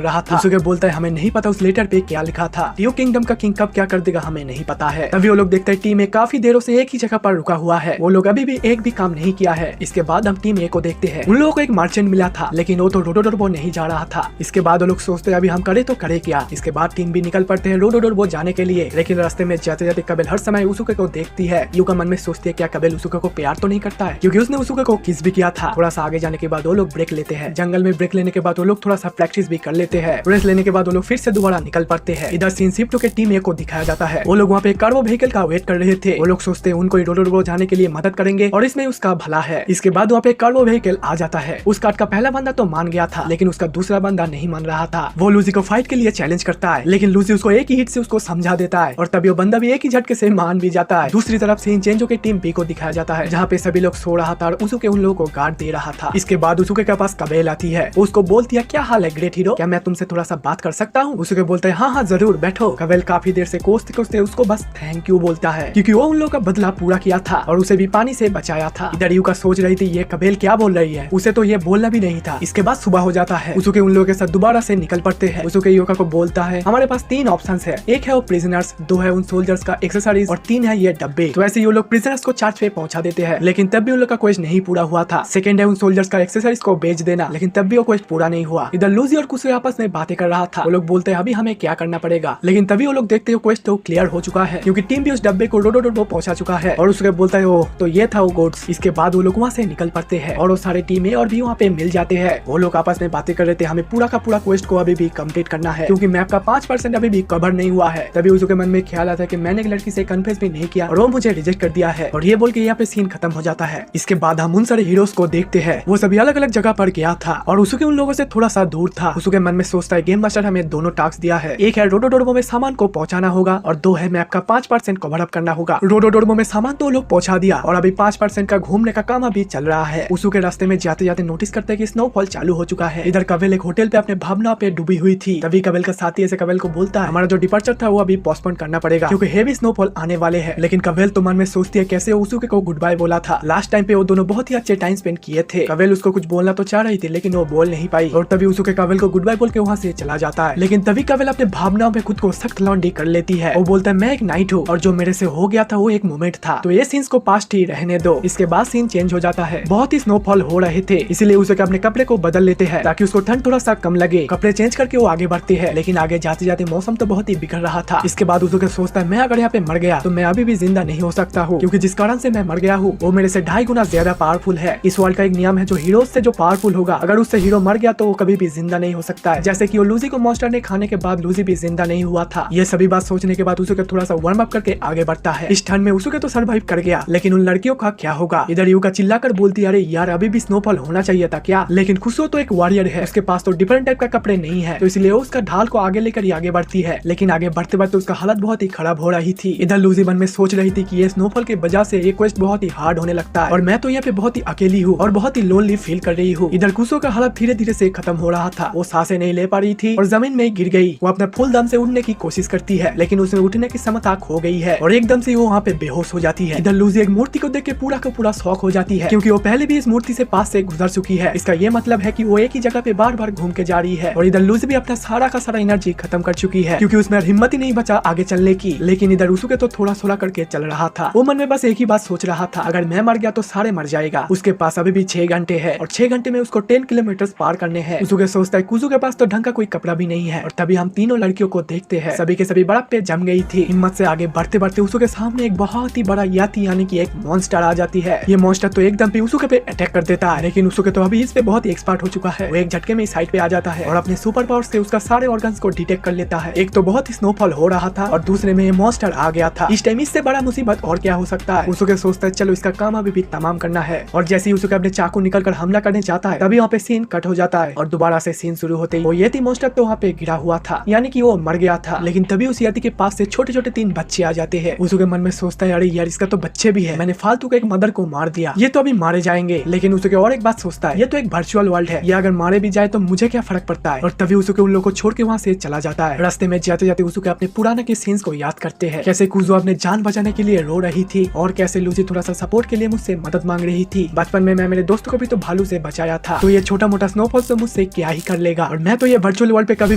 रहा था। उसके बोलता है हमें नहीं पता उस लेटर पे क्या लिखा था, टियो किंगडम का किंग कब क्या कर देगा हमें नहीं पता है। तभी वो लोग देखते हैं टीम ए काफी देरों से एक ही जगह पर रुका हुआ है, वो लोग अभी भी एक भी काम नहीं किया है। इसके बाद हम टीम ए को देखते हैं। उन लोगों को एक मर्चेंट मिला था, लेकिन वो तो रोडोडोरबो नहीं जा रहा था। इसके बाद वो लोग सोचते हैं अभी हम करे तो करे क्या। इसके बाद टीम भी निकल पड़ते हैं रोडोडोरबो जाने के लिए, लेकिन रास्ते में जाते जाते कबेल हर समय उसुके को देखती है। यूका मन में सोचती है क्या कबेल उसुके को प्यार तो नहीं करता है, क्योंकि उसने उसुके को किस भी किया था। थोड़ा सा आगे जाने के बाद वो लोग ब्रेक लेते हैं। जंगल में ब्रेक लेने के बाद वो लोग थोड़ा सा प्रैक्टिस भी कर लेते हैं। रेस्ट लेने के बाद वो लोग फिर से दोबारा निकल पड़ते हैं। इधर सीन शिफ्ट के टीम ए को दिखाया जाता है। वो लोग वहाँ पे कार्गो व्हीकल का वेट कर रहे थे। वो लोग सोचते हैं उनको रोडोडोरबो जाने के लिए मदद करेंगे और इसमें उसका भला है। इसके बाद वहाँ पे कार्गो व्हीकल आ जाता है। उस कार्ड का पहला बंदा तो मान गया था, लेकिन उसका दूसरा बंदा नहीं मान रहा था। वो लूजी को फाइट के लिए चैलेंज करता है, लेकिन लूजी उसको एक ही हिट से उसको समझा देता है और तभी वो बंदा भी एक ही झटके से मान भी जाता है। दूसरी तरफ सीन चेंज होकर टीम बी को दिखाया जाता है, जहाँ पे सभी लोग सो रहा था और उसके उन लोगों को गार्ड दे रहा था। इसके बाद उसके के पास कबेल आती है। उसको बोलती है क्या हाल है ग्रेट हीरो, क्या मैं तुमसे थोड़ा सा बात कर सकता हूँ। उसके बोलते हैं हाँ हाँ जरूर बैठो। कबेल काफी देर से कोसते कोसते उसको बस थैंक यू बोलता है, क्योंकि वो उन लोगों का बदला पूरा किया था और उसे भी पानी से बचाया था। इधर यूका सोच रही थी ये कबेल क्या बोल रही है, उसे तो ये बोलना भी नहीं था। इसके बाद सुबह हो जाता है। उसके उन लोगों के साथ दोबारा से निकल पड़ते हैं। उसके यूका को बोलता है हमारे पास 3 ऑप्शन है, एक है वो प्रिजनर्स, 2 है उन सोल्जर्स का एक्सेसरीज और 3 है ये डब्बे। तो ऐसे ये लोग प्रिजनर्स को चार्ज पे पहुंचा देते हैं, लेकिन तब भी उन लोग का क्वेश्चन नहीं पूरा हुआ था। सेकंड है उन सोल्जर्स का एक्सेसरीज को बेच देना, लेकिन तब भी वो क्वेश्चन पूरा नहीं हुआ। इधर लूजी और कुछ आपस में बातें कर रहा था। वो लोग बोलते हैं अभी हमें क्या करना पड़ेगा, लेकिन तभी वो लोग देखते हो क्वेश्चन तो क्लियर हो चुका है, क्योंकि टीम भी उस डब्बे को रोडोडोरबो पहुंचा चुका है। और उसके बोलता है ओ तो ये था वो गोड्स। इसके बाद वो लोग वहाँ से निकल पड़ते हैं और वो सारे टीम और भी वहाँ पे मिल जाते हैं। वो लोग आपस में बातें कर रहे थे हमें पूरा का पूरा क्वेस्ट को अभी भी कंप्लीट करना है, क्योंकि मैप का 5% अभी भी कवर नहीं हुआ है। तभी उसके मन में ख्याल आता है कि मैंने एक लड़की से कन्फेस भी नहीं किया और वो मुझे रिजेक्ट कर दिया है, और ये बोल के यहाँ पे सीन खत्म हो जाता है। इसके बाद हम उन सारे हीरोज को देखते हैं। वो सभी अलग अलग जगह पर गया था और उसके उन लोगों से थोड़ा सा दूर था। उसके मन में सोचता है गेम मास्टर हमें दोनों टास्क दिया है, एक है रोडोडोरबो में सामान को पहुंचाना होगा और 2 है मैप का 5% कवर अप करना होगा। रोडोडोरबो में सामान तो लोग पहुंचा दिया और अभी 5% का घूमने का काम अभी चल रहा है। उसके रास्ते में जाते जाते नोटिस करते हैं कि स्नोफॉल चालू हो चुका है। इधर कवेल एक होटल पे अपने भावना पे डूबी हुई थी। तभी कवेल का साथी ऐसे कवेल को बोलता है हमारा जो डिपार्चर था वो अभी पोस्टपोन करना पड़ेगा, क्योंकि हेवी स्नोफॉल आने वाले हैं। लेकिन कवेल तो मन में सोचती है कैसे उसके को गुड बाय बोला था। लास्ट टाइम पे वो दोनों बहुत ही अच्छे टाइम स्पेंड किए थे। कवेल उसको कुछ बोलना तो चाह रही थी, लेकिन वो बोल नहीं पाई और तभी उसके कवेल को गुड बाय बोल के वहाँ से चला जाता है। लेकिन तभी कवेल अपने भावनाओं में खुद को सख्त लॉन्डी कर लेती है। वो बोलता है मैं एक नाइट हूँ और जो मेरे से हो गया था वो एक मोमेंट था, तो ये सीन्स को पास्ट ही रहने दो। इसके बाद सीन चेंज हो जाता है। बहुत ही स्नोफॉल हो रहे थे, इसीलिए उसे अपने कपड़े को बदल लेते हैं ताकि उसको ठंड थोड़ा सा कम लगे। कपड़े चेंज करके वो आगे बढ़ते हैं, लेकिन आगे जाते जाते मौसम तो बहुत ही बिगड़ रहा था। इसके बाद उसके सोचता है मैं अगर यहाँ पे मर गया तो मैं अभी भी जिंदा नहीं हो सकता हूँ, क्योंकि जिस कारण से मैं मर गया हूँ वो मेरे से 2.5 गुना ज्यादा पावरफुल है। इस वर्ल्ड का एक नियम है जो हीरोज से जो पावरफुल होगा अगर उससे हीरो मर गया तो वो कभी भी जिंदा नहीं हो सकता है। जैसे कि वो लूजी को मॉन्स्टर ने खाने के बाद लूजी भी जिंदा नहीं हुआ था। ये सभी बात सोचने के बाद उसके थोड़ा सा वार्म अप करके आगे बढ़ता है। इस ठंड में उसके तो सर्वाइव कर गया, लेकिन उन लड़कियों का क्या होगा। इधर यूका चिल्लाकर बोलती है अरे यार अभी भी स्नोफॉल होना चाहिए था क्या। लेकिन खुशो तो एक वॉरियर है, उसके पास तो डिफरेंट टाइप का कपड़े नहीं है, तो इसलिए उसका ढाल को आगे लेकर ही आगे बढ़ती है। लेकिन आगे बढ़ते बढ़ते उसका हालत बहुत ही खराब हो रही थी। इधर लूजी मन में सोच रही थी कि ये स्नोफॉल के वजह से ये क्वेस्ट बहुत ही हार्ड होने लगता है और मैं तो यहाँ पे बहुत ही अकेली हूँ और बहुत ही लोनली फील कर रही हूँ। इधर खुशो का हालत धीरे धीरे से खत्म हो रहा था। वो सांसें नहीं ले पा रही थी और जमीन में गिर गई। वो अपने फुल दम से उठने की कोशिश करती है, लेकिन उसमें उठने की क्षमता खो गई है और एकदम से वो वहाँ पे बेहोश हो जाती है। इधर लूजी एक मूर्ति को देख के पूरा का पूरा शॉक हो जाती है, क्योंकि वो पहले भी इस मूर्ति से पास से गुजर चुकी है। इसका ये मतलब है कि वो एक ही जगह पे बार बार घूम के जा रही है। और इधर लूजी भी अपना सारा का सारा एनर्जी खत्म कर चुकी है, क्योंकि उसमें हिम्मत ही नहीं बचा आगे चलने की। लेकिन इधर उसके तो थोड़ा थोड़ा करके चल रहा था। वो मन में बस एक ही बात सोच रहा था अगर मैं मर गया तो सारे मर जाएगा। उसके पास अभी भी 6 घंटे है और 6 घंटे में उसको 10 किलोमीटर पार करने हैं। उसके सोचता है कुजू के पास तो ढंग का कोई कपड़ा भी नहीं है। और तभी हम तीनों लड़की लड़कियों को देखते हैं सभी के सभी बर्फ पे जम गई थी। हिम्मत से आगे बढ़ते बढ़ते उसू के सामने एक बहुत ही बड़ा याती यानी कि एक मॉन्स्टर आ जाती है। ये मॉन्स्टर तो एकदम पे उसू के पे अटैक कर देता है, लेकिन उसू के तो अभी इस पे बहुत ही एक्सपर्ट हो चुका है। वो एक झटके में साइड पे आ जाता है और अपने सुपर पावर से उसका सारे ऑर्गन्स को डिटेक्ट कर लेता है। एक तो बहुत ही स्नोफॉल हो रहा था और दूसरे में ये मॉन्स्टर आ गया था। इस टाइम इससे बड़ा मुसीबत और क्या हो सकता है। उसू के सोचता है चलो इसका काम अभी भी तमाम करना है, और जैसे ही उसू के अपने चाकू निकल कर हमला करने जाता है तभी वहाँ पे सीन कट हो जाता है और दोबारा से सीन शुरू होते ही वो यती मॉन्स्टर तो वहाँ पे गिरा हुआ था, यानी कि वो मर गया था। लेकिन तभी उस यती के पास से छोटे छोटे 3 बच्चे आ जाते हैं। उसू के मन में सोचता है अरे यार इसका तो बच्चे भी है, मैंने फालतू का एक मदर को मार दिया, ये तो अभी मारे जाएंगे। लेकिन उसू के और एक बात सोचता है ये तो एक वर्चुअल वर्ल्ड है, ये अगर मारे भी जाए तो मुझे क्या फर्क पड़ता है। और तभी उसू के उन लोगों को छोड़ के वहाँ से चला जाता है। रास्ते में जाते जाते उसू के अपने पुराने के सीन्स को याद करते हैं, कैसे कुजो अपने जान बचाने के लिए रो रही थी और कैसे लूजी थोड़ा सा सपोर्ट के लिए मुझसे मदद मांग रही थी। बचपन में मैं मेरे दोस्तों को भी तो भालू से बचाया था, तो ये छोटा मोटा स्नोफॉल से मुझसे क्या ही कर लेगा, और मैं तो ये वर्चुअल वर्ल्ड पे कभी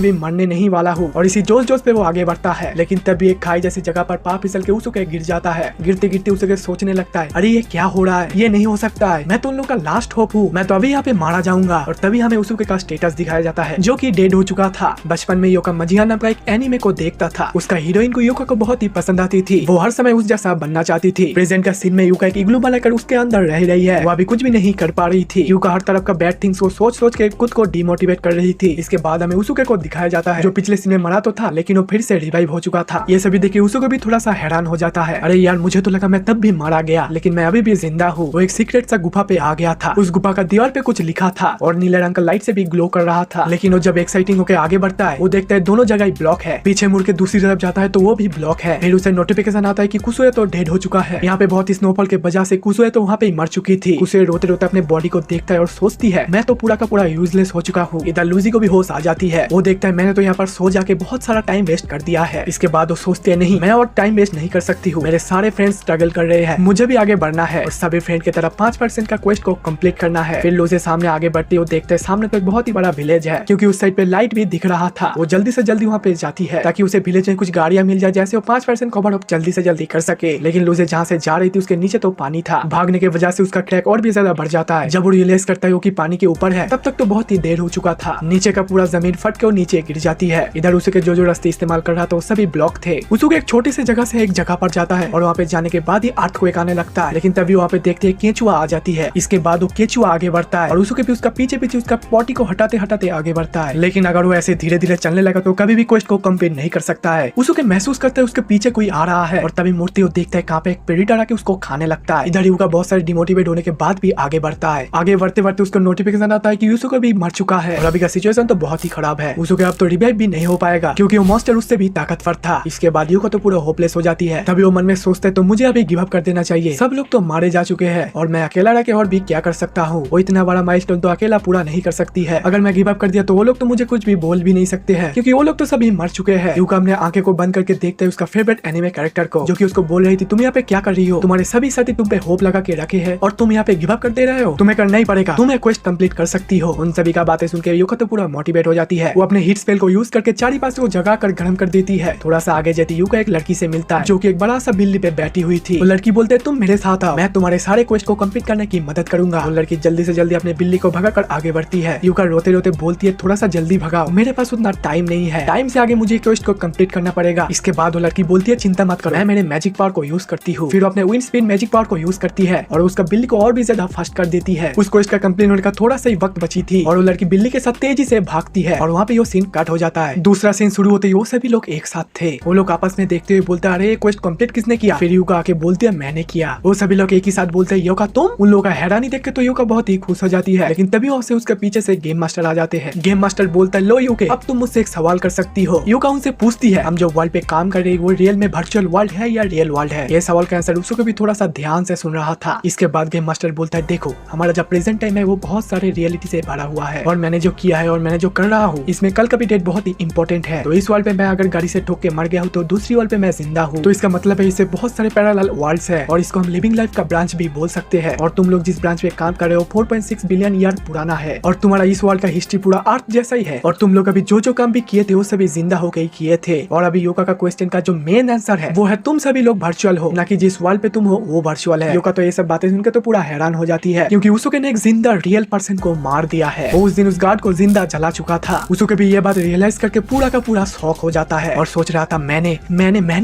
भी मरने नहीं वाला हूँ। और इसी जोश जोश पे वो आगे बढ़ता है। लेकिन तभी एक खाई जैसी जगह पर पाँव फिसल के उसके गिर जाता है। गिरते गिरते उसे सोचने लगता है अरे ये क्या हो रहा है, ये नहीं हो सकता है, मैं तो उन लोग का लास्ट होप हूँ, मैं तो अभी यहाँ पे मारा जाऊंगा। और तभी हमें उसके का स्टेटस दिखाया जाता है जो कि डेड हो चुका था। बचपन में योका मजिया नाम का एक एनीमे को देखता था, उसका हीरोइन को योका को बहुत ही पसंद आती थी, वो हर समय उस जैसा बनना चाहती थी। प्रेजेंट का सीन में योका एक इग्लू बनाकर उसके अंदर रह रही है, वो अभी कुछ भी नहीं कर पा रही थी। योका हर तरफ का बैड थिंग्स को सोच सोच के खुद को डिमोटिवेट कर रही थी। इसके बाद हमें उसुके को दिखाया जाता है जो पिछले सीन में मरा तो था लेकिन वो फिर से रिवाइव हो चुका था। ये सभी देख के उसुके भी थोड़ा सा हैरान हो जाता है, अरे यार मुझे तो लगा मैं तब भी मारा गया लेकिन मैं अभी भी जिंदा हूँ। वो एक सीक्रेट सा गुफा पे आ गया था, उस गुफा का दीवार पे कुछ लिखा था और नीले रंग का लाइट से भी ग्लो कर रहा था। लेकिन वो जब एक्साइटिंग होकर आगे बढ़ता है वो देखता है दोनों जगह ब्लॉक है, पीछे मुड़ के दूसरी तरफ जाता है तो वो भी ब्लॉक है। फिर उसे नोटिफिकेशन आता है कि कुसुए तो डेड हो चुका है। यहाँ पे बहुत ही स्नोफॉल के वजह से कुसुए तो वहाँ पे मर चुकी थी। कुसुए रोते रोते अपने बॉडी को देखता है और सोचती है मैं तो पूरा का पूरा यूजलेस हो चुका हूँ। इधर लूजी को भी होश आ जाती है, वो देखता है मैंने तो यहाँ पर सो जाके बहुत सारा टाइम वेस्ट कर दिया है। इसके बाद वो सोचते हैं नहीं मैं और टाइम वेस्ट नहीं कर सकती हूँ, मेरे सारे फ्रेंड्स स्ट्रगल कर रहे हैं, मुझे भी आगे बढ़ना है और सभी फ्रेंड की तरफ 5% का क्वेस्ट को कंप्लीट करना है। फिर लूजी सामने आगे बढ़ती है, वो देखते हैं सामने तो एक बहुत ही बड़ा विलेज है, क्योंकि उस साइड पे लाइट भी दिख रहा था। वो जल्दी से जल्दी वहाँ पे जाती है ताकि उसे विलेज में कुछ गाड़ियां मिल जाए जैसे वो 5% कवर अप जल्दी से जल्दी कर सके। लेकिन लूजी जहाँ से जा रही थी उसके नीचे तो पानी था, भागने की वजह से उसका ट्रैक और भी ज्यादा बढ़ जाता है। जब वो रियलाइज करता है कि पानी के ऊपर है तब तक तो बहुत ही देर हो चुका था, नीचे का पूरा जमीन फट के नीचे गिर जाती है। इधर उसके जो रास्ते इस्तेमाल कर रहा था वो सभी ब्लॉक थे। उसके एक छोटी सी जगह से एक जगह पर जाता है और वहाँ पे जाने के बाद ही अर्थक्वेक आने लगता है। लेकिन तभी वहाँ पे देखते हैं केचुआ आ जाती है। इसके बाद वो केचुआ आगे बढ़ता है और उसके भी उसका पीछे पीछे उसका बॉडी को हटाते हटाते आगे बढ़ता है। लेकिन अगर वो ऐसे धीरे धीरे चलने लगा तो कभी भी क्वेस्ट को कंप्लीट नहीं कर सकता है। उसके महसूस करता है उसके पीछे कोई आ रहा है और तभी मूर्ति वो देखता है कहाँ पे एक प्रेडेटर आके उसको खाने लगता है। इधर युका बहुत सारे डिमोटिवेट होने के बाद भी आगे बढ़ता है। आगे बढ़ते बढ़ते उसको नोटिफिकेशन आता है कि यूसुके भी मर चुका है और अभी का सिचुएशन तो बहुत ही खराब है। उसके अब तो रिवाइव भी नहीं हो पाएगा क्योंकि वो मॉन्स्टर उससे भी ताकतवर था। इसके बाद युका तो पूरा होपलेस हो जाती है। तभी वो मन में सोचते है तो मुझे अभी गिव अप कर देना चाहिए, सब लोग तो मारे जा चुके हैं और मैं अकेला रह के और भी क्या कर सकता हूँ। वो इतना बड़ा माइलस्टोन तो अकेला पूरा नहीं कर सकती है। अगर मैं गिव अप कर दिया तो वो लोग तो मुझे कुछ भी बोल भी नहीं सकते हैं क्योंकि वो लोग तो सभी मर चुके हैं। युका अपने आंखें को बंद करके देखते है उसका फेवरेट एनिमे कैरेक्टर को, जो कि उसको बोल रही थी तुम यहाँ पे क्या कर रही हो, तुम्हारे सभी साथी तुम पे होप लगा के रखे हैं और तुम यहाँ पे गिव अप कर दे रहे हो, तुम्हें करना ही पड़ेगा, तुम्हें क्वेस्ट कंप्लीट कर सकती हो। उन सभी का बातें सुनकर युका तो पूरा मोटिवेट हो जाती है। वो अपने हिट स्पेल को यूज करके चारी पास को जगा कर गर्म कर देती है। थोड़ा सा आगे जाती युका एक लड़की से मिलता है जो कि एक बड़ा सा बिल्ली पे बैठी हुई थी। वो लड़की बोलते है तुम मेरे साथ आओ, मैं तुम्हारे सारे क्वेस्ट को कंप्लीट करने की मदद करूंगा। वो लड़की जल्दी से जल्दी अपने बिल्ली को भगा कर आगे बढ़ती है। युका रोते रोते बोलती है थोड़ा सा जल्दी भगाओ, मेरे पास उतना टाइम नहीं है, टाइम से आगे मुझे क्वेस्ट को कंप्लीट करना पड़ेगा। इसके बाद वो लड़की बोलती है चिंता मत करो, मैं मेरे मैजिक पावर को यूज करती हूँ। फिर अपने विंड स्पिन मैजिक पावर को यूज करती है और उसका बिल्ली को और भी ज्यादा फास्ट कर देती है। उस क्वेस्ट का कंप्लीट होने का थोड़ा सा ही वक्त बची थी और वो लड़की बिल्ली के साथ तेजी से भागती है और वहाँ पे वो सीन कट हो जाता है। दूसरा सीन शुरू होते ही वो सभी लोग एक साथ थे। वो लोग आपस में देखते हुए बोलते अरे क्वेस्ट कंप्लीट किसने किया। फिर युका आके बोलती है मैंने किया। वो सभी लोग एक ही साथ बोलते हैं योका तुम। उन लोगों का हैरानी देख के तो युका बहुत ही खुश हो जाती है। लेकिन तभी वहाँ से उसके पीछे से गेम मास्टर आ जाते हैं। गेम मास्टर बोलता है लो युके अब तुम मुझसे एक सवाल कर सकती हो। युका उनसे पूछती है हम जो वर्ल्ड पे काम कर रही है वो रियल में वर्चुअल वर्ल्ड है या रियल वर्ल्ड है। ये सवाल का आंसर उसको भी थोड़ा सा ध्यान से सुन रहा था। इसके बाद गेम मास्टर बोलता है देखो हमारा जो प्रेजेंट टाइम है वो बहुत सारे रियलिटी से भरा हुआ है और मैंने जो किया है और मैंने जो कर रहा हूँ इसमें कल का भी डेट बहुत ही इंपॉर्टेंट है। तो इस वर्ल्ड पे मैं अगर गाड़ी से ठोक के मर गया हूँ तो दूसरी वर्ल्ड पे मैं जिंदा हूँ, तो इसका मतलब है इसे बहुत सारे पैरेलल वर्ल्ड्स है और इसको हम लिविंग लाइफ का ब्रांच भी बोल सकते हैं। और तुम लोग जिस ब्रांच पे काम कर रहे हो 4.6 बिलियन ईयर पुराना है और तुम्हारा इस वर्ल्ड का हिस्ट्री पूरा अर्थ जैसा ही है और तुम लोग अभी जो काम भी किए थे वो सभी जिंदा होकर ही किए थे। और अभी योका का क्वेश्चन का जो मेन आंसर है वो है तुम सभी लोग वर्चुअल हो, ना कि जिस वर्ल्ड पे तुम हो वो वर्चुअल है। योका तो ये सब बातें सुनकर तो पूरा हैरान हो जाती है क्योंकि उसके ने एक जिंदा रियल पर्सन को मार दिया है। वो उस दिन उस गार्ड को जिंदा जला चुका था। उसके भी ये बात रियलाइज करके पूरा का पूरा शौक हो जाता है और सोच रहा था मैंने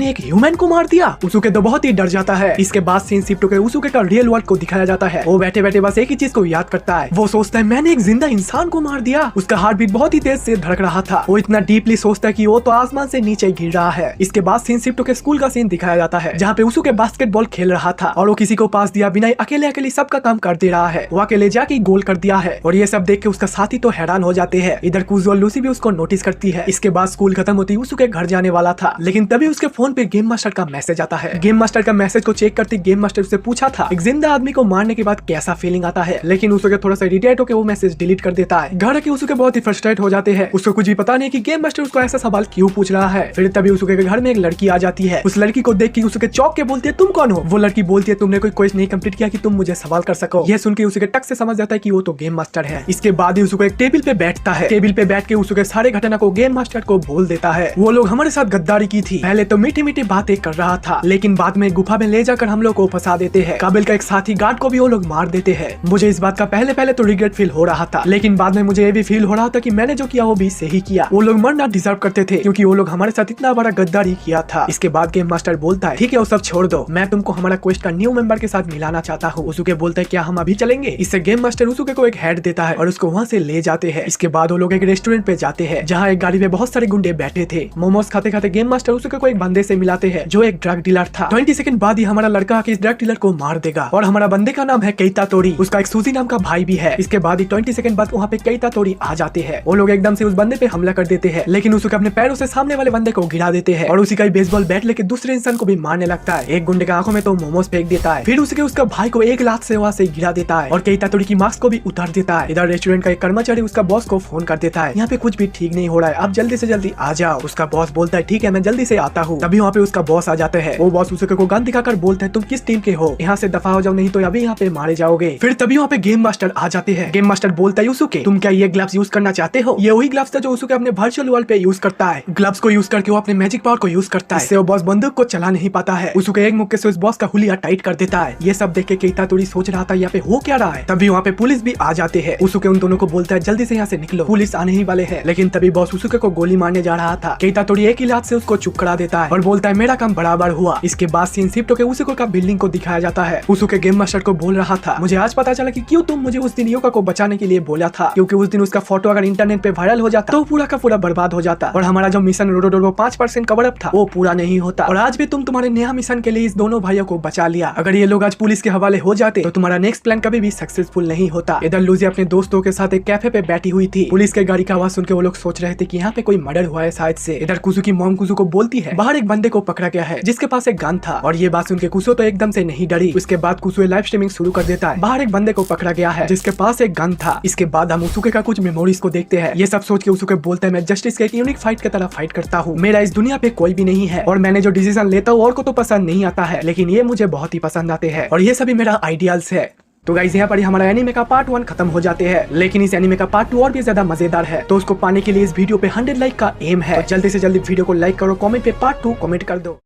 एक ह्यूमन को मार दिया। उसूके तो बहुत ही डर जाता है। इसके बाद सीन शिफ्ट होकर उसूके का रियल वर्ल्ड को दिखाया जाता है। वो बैठे बैठे बस एक ही चीज को याद करता है। वो सोचता है मैंने एक जिंदा इंसान को मार दिया। उसका हार्ट बीट बहुत ही तेज से धड़क रहा था। वो इतना डीपली सोचता है कि वो तो आसमान से नीचे गिर रहा है। इसके बाद सीन शिफ्ट होकर स्कूल का सीन दिखाया जाता है, जहाँ पे उसूके बास्केटबॉल खेल रहा था और वो किसी को पास दिया बिना अकेले अकेले सबका काम कर दे रहा है। वो अकेले जाके गोल कर दिया है और ये सब देख के उसका साथी तो हैरान हो जाते हैं। इधर कुजो और लूसी भी उसको नोटिस करती है। इसके बाद स्कूल खत्म होती उसूके घर जाने वाला था, लेकिन तभी उसके फोन पे गेम मास्टर का मैसेज आता है। गेम मास्टर का मैसेज को चेक करते गेम मास्टर उससे पूछा था एक जिंदा आदमी को मारने के बाद कैसा फीलिंग आता है, लेकिन उसूके थोड़ा सा इरिटेट होकर वो मैसेज डिलीट कर देता है। घर आके उसूके बहुत ही फ्रस्ट्रेट हो जाते हैं। उसको कुछ भी पता नहीं कि गेम मास्टर उसको ऐसा सवाल क्यों पूछ रहा है। फिर तभी उसूके के घर में एक लड़की आ जाती है। उस लड़की को देख के उसूके चौंक के बोलती है तुम कौन हो। वो लड़की बोलती है तुमने कोई क्वेश्चन नहीं कंप्लीट किया कि तुम मुझे सवाल कर सको। यह सुन के उसूके टक से समझ जाता है कि वो तो गेम मास्टर है। इसके बाद ही उसूके एक टेबल पे बैठता है। टेबल पे बैठ के उसूके सारे घटना को गेम मास्टर को बोल देता है। वो लोग हमारे साथ गद्दारी की थी। पहले तो मीठी मीठी बातें कर रहा था, लेकिन बाद में गुफा में ले जाकर हम लोग को फंसा देते हैं। काबिल का एक साथी गार्ड को भी वो लोग मार देते हैं। मुझे इस बात का पहले तो रिग्रेट फील हो रहा था, लेकिन बाद में मुझे ये भी फील हो रहा था कि मैंने जो किया वो भी सही किया। वो लोग मरना डिजर्व करते थे क्योंकि वो लोग हमारे साथ इतना बड़ा गद्दारी किया था। इसके बाद गेम मास्टर बोलता है ठीक है वो सब छोड़ दो, मैं तुमको हमारा क्वेस्ट का न्यू मेंबर के साथ मिलाना चाहता हूँ। उसूके बोलता है क्या हम अभी चलेंगे। इससे गेम मास्टर उसूके को एक हेड देता है और उसको वहाँ से ले जाते हैं। इसके बाद वो लोग एक रेस्टोरेंट पे जाते हैं, जहाँ एक गाड़ी में बहुत सारे गुंडे बैठे थे। मोमोज खाते खाते गेम मास्टर उसूके को एक बंदे से मिलाते हैं जो एक ड्रग डीलर था। 20 सेकंड बाद ही हमारा लड़का आके इस ड्रग डीलर को मार देगा और हमारा बंदे का नाम है केइता तोरी। उसका एक सूजी नाम का भाई भी है। इसके बाद ही 20 सेकंड बाद वहाँ पे केइता तोरी आ जाते हैं। वो लोग एकदम से उस बंदे पे हमला कर देते हैं, लेकिन उसूके अपने पैरों से सामने वाले बंदे को गिरा देते हैं और उसी का बेसबॉल बैट लेके दूसरे इंसान को भी मारने लगता है। एक गुंडे के आंखों में तो मोमोज फेंक देता है। फिर उसके उसका भाई को एक लात से वहाँ से गिरा देता है और केइता तोरी की मास्क को भी उतार देता है। इधर रेस्टोरेंट का एक कर्मचारी उसका बॉस को फोन कर देता है यहाँ पे कुछ भी ठीक नहीं हो रहा है, आप जल्दी से जल्दी आ जाओ। उसका बॉस बोलता है ठीक है मैं जल्दी से आता हूँ। तभी वहाँ पे उसका बॉस आ जाते हैं। वो बॉस उसूके को गन दिखाकर बोलते हैं तुम किस टीम के हो, यहाँ से दफा हो जाओ नहीं तो अभी यहाँ पे मारे जाओगे। फिर तभी वहाँ पे गेम मास्टर आ जाते हैं। गेम मास्टर बोलता है उसूके तुम क्या ये ग्लव्स यूज करना चाहते हो। ये वही ग्लव्स था जो उसूके अपने वर्चुअल वर्ल्ड पे यूज करता है। ग्लव्स को यूज करके वो अपने मैजिक पावर को यूज करता है। इससे वो बॉस बंदूक को चला नहीं पाता है। उसूके एक मुक्के से उस बॉस का हुलिया टाइट कर देता है। ये सब देख के केइता तोरी सोच रहा था यहाँ पे हो क्या रहा है। तभी वहाँ पे पुलिस भी आ जाते हैं। उसूके उन दोनों को बोलता है जल्दी से यहाँ से निकलो, पुलिस आने ही वाले हैं। लेकिन तभी बॉस उसूके को गोली मारने जा रहा था। केइता तोरी एक ही लात से उसको चुप करा देता है और बोलता है मेरा काम बराबर हुआ। इसके बाद सीन शिफ्ट होकर उसूके का बिल्डिंग को दिखाया जाता है। उसूके गेम मास्टर को बोल रहा था मुझे आज पता चला कि क्यों तुम मुझे उस दिन योका को बचाने के लिए बोला था, क्योंकि उस दिन उसका फोटो अगर इंटरनेट पे वायरल हो जाता तो पूरा का पूरा बर्बाद हो जाता और हमारा जो मिशन रोडो 5% कवर अप था वो पूरा नहीं होता। और आज भी तुम तुम्हारे नया मिशन के लिए इस दोनों भाइयों को बचा लिया। अगर ये लोग आज पुलिस के हवाले हो जाते तो तुम्हारा नेक्स्ट प्लान कभी भी सक्सेसफुल नहीं होता। इधर लूजी अपने दोस्तों के साथ एक कैफे पे बैठी हुई थी। पुलिस के गाड़ी का आवाज सुन के वो लोग सोच रहे थे कि यहाँ पे कोई मर्डर हुआ है शायद से। इधर कुसु की मॉम कुसु को बोलती है बाहर एक बंदे को पकड़ा गया है जिसके पास एक गन था। और ये बात सुन के कुसु तो एकदम से नहीं डरी। उसके बाद कुसु लाइव स्ट्रीमिंग शुरू कर देता है। बाहर एक बंदे को पकड़ा गया है जिसके पास एक गन था। इसके बाद हम उसूके का कुछ मेमोरीज को देखते हैं। ये सब सोच के उसूके बोलते हैं मैं जस्टिस के एक यूनिक फाइट की तरह फाइट करता हूँ। मेरा इस दुनिया पे कोई भी नहीं है और मैंने जो डिसीजन लेता हूँ और को तो पसंद नहीं आता है, लेकिन ये मुझे बहुत ही पसंद आते हैं और ये सभी मेरा आइडियल्स है। तो गाइस यहाँ पर हमारा एनीमे का पार्ट 1 खत्म हो जाते हैं, लेकिन इस एनीमे का पार्ट 2 और भी ज्यादा मजेदार है। तो उसको पाने के लिए इस वीडियो पे 100 लाइक का एम है। तो जल्दी से जल्दी वीडियो को लाइक करो, कमेंट पे पार्ट 2 कमेंट कर दो।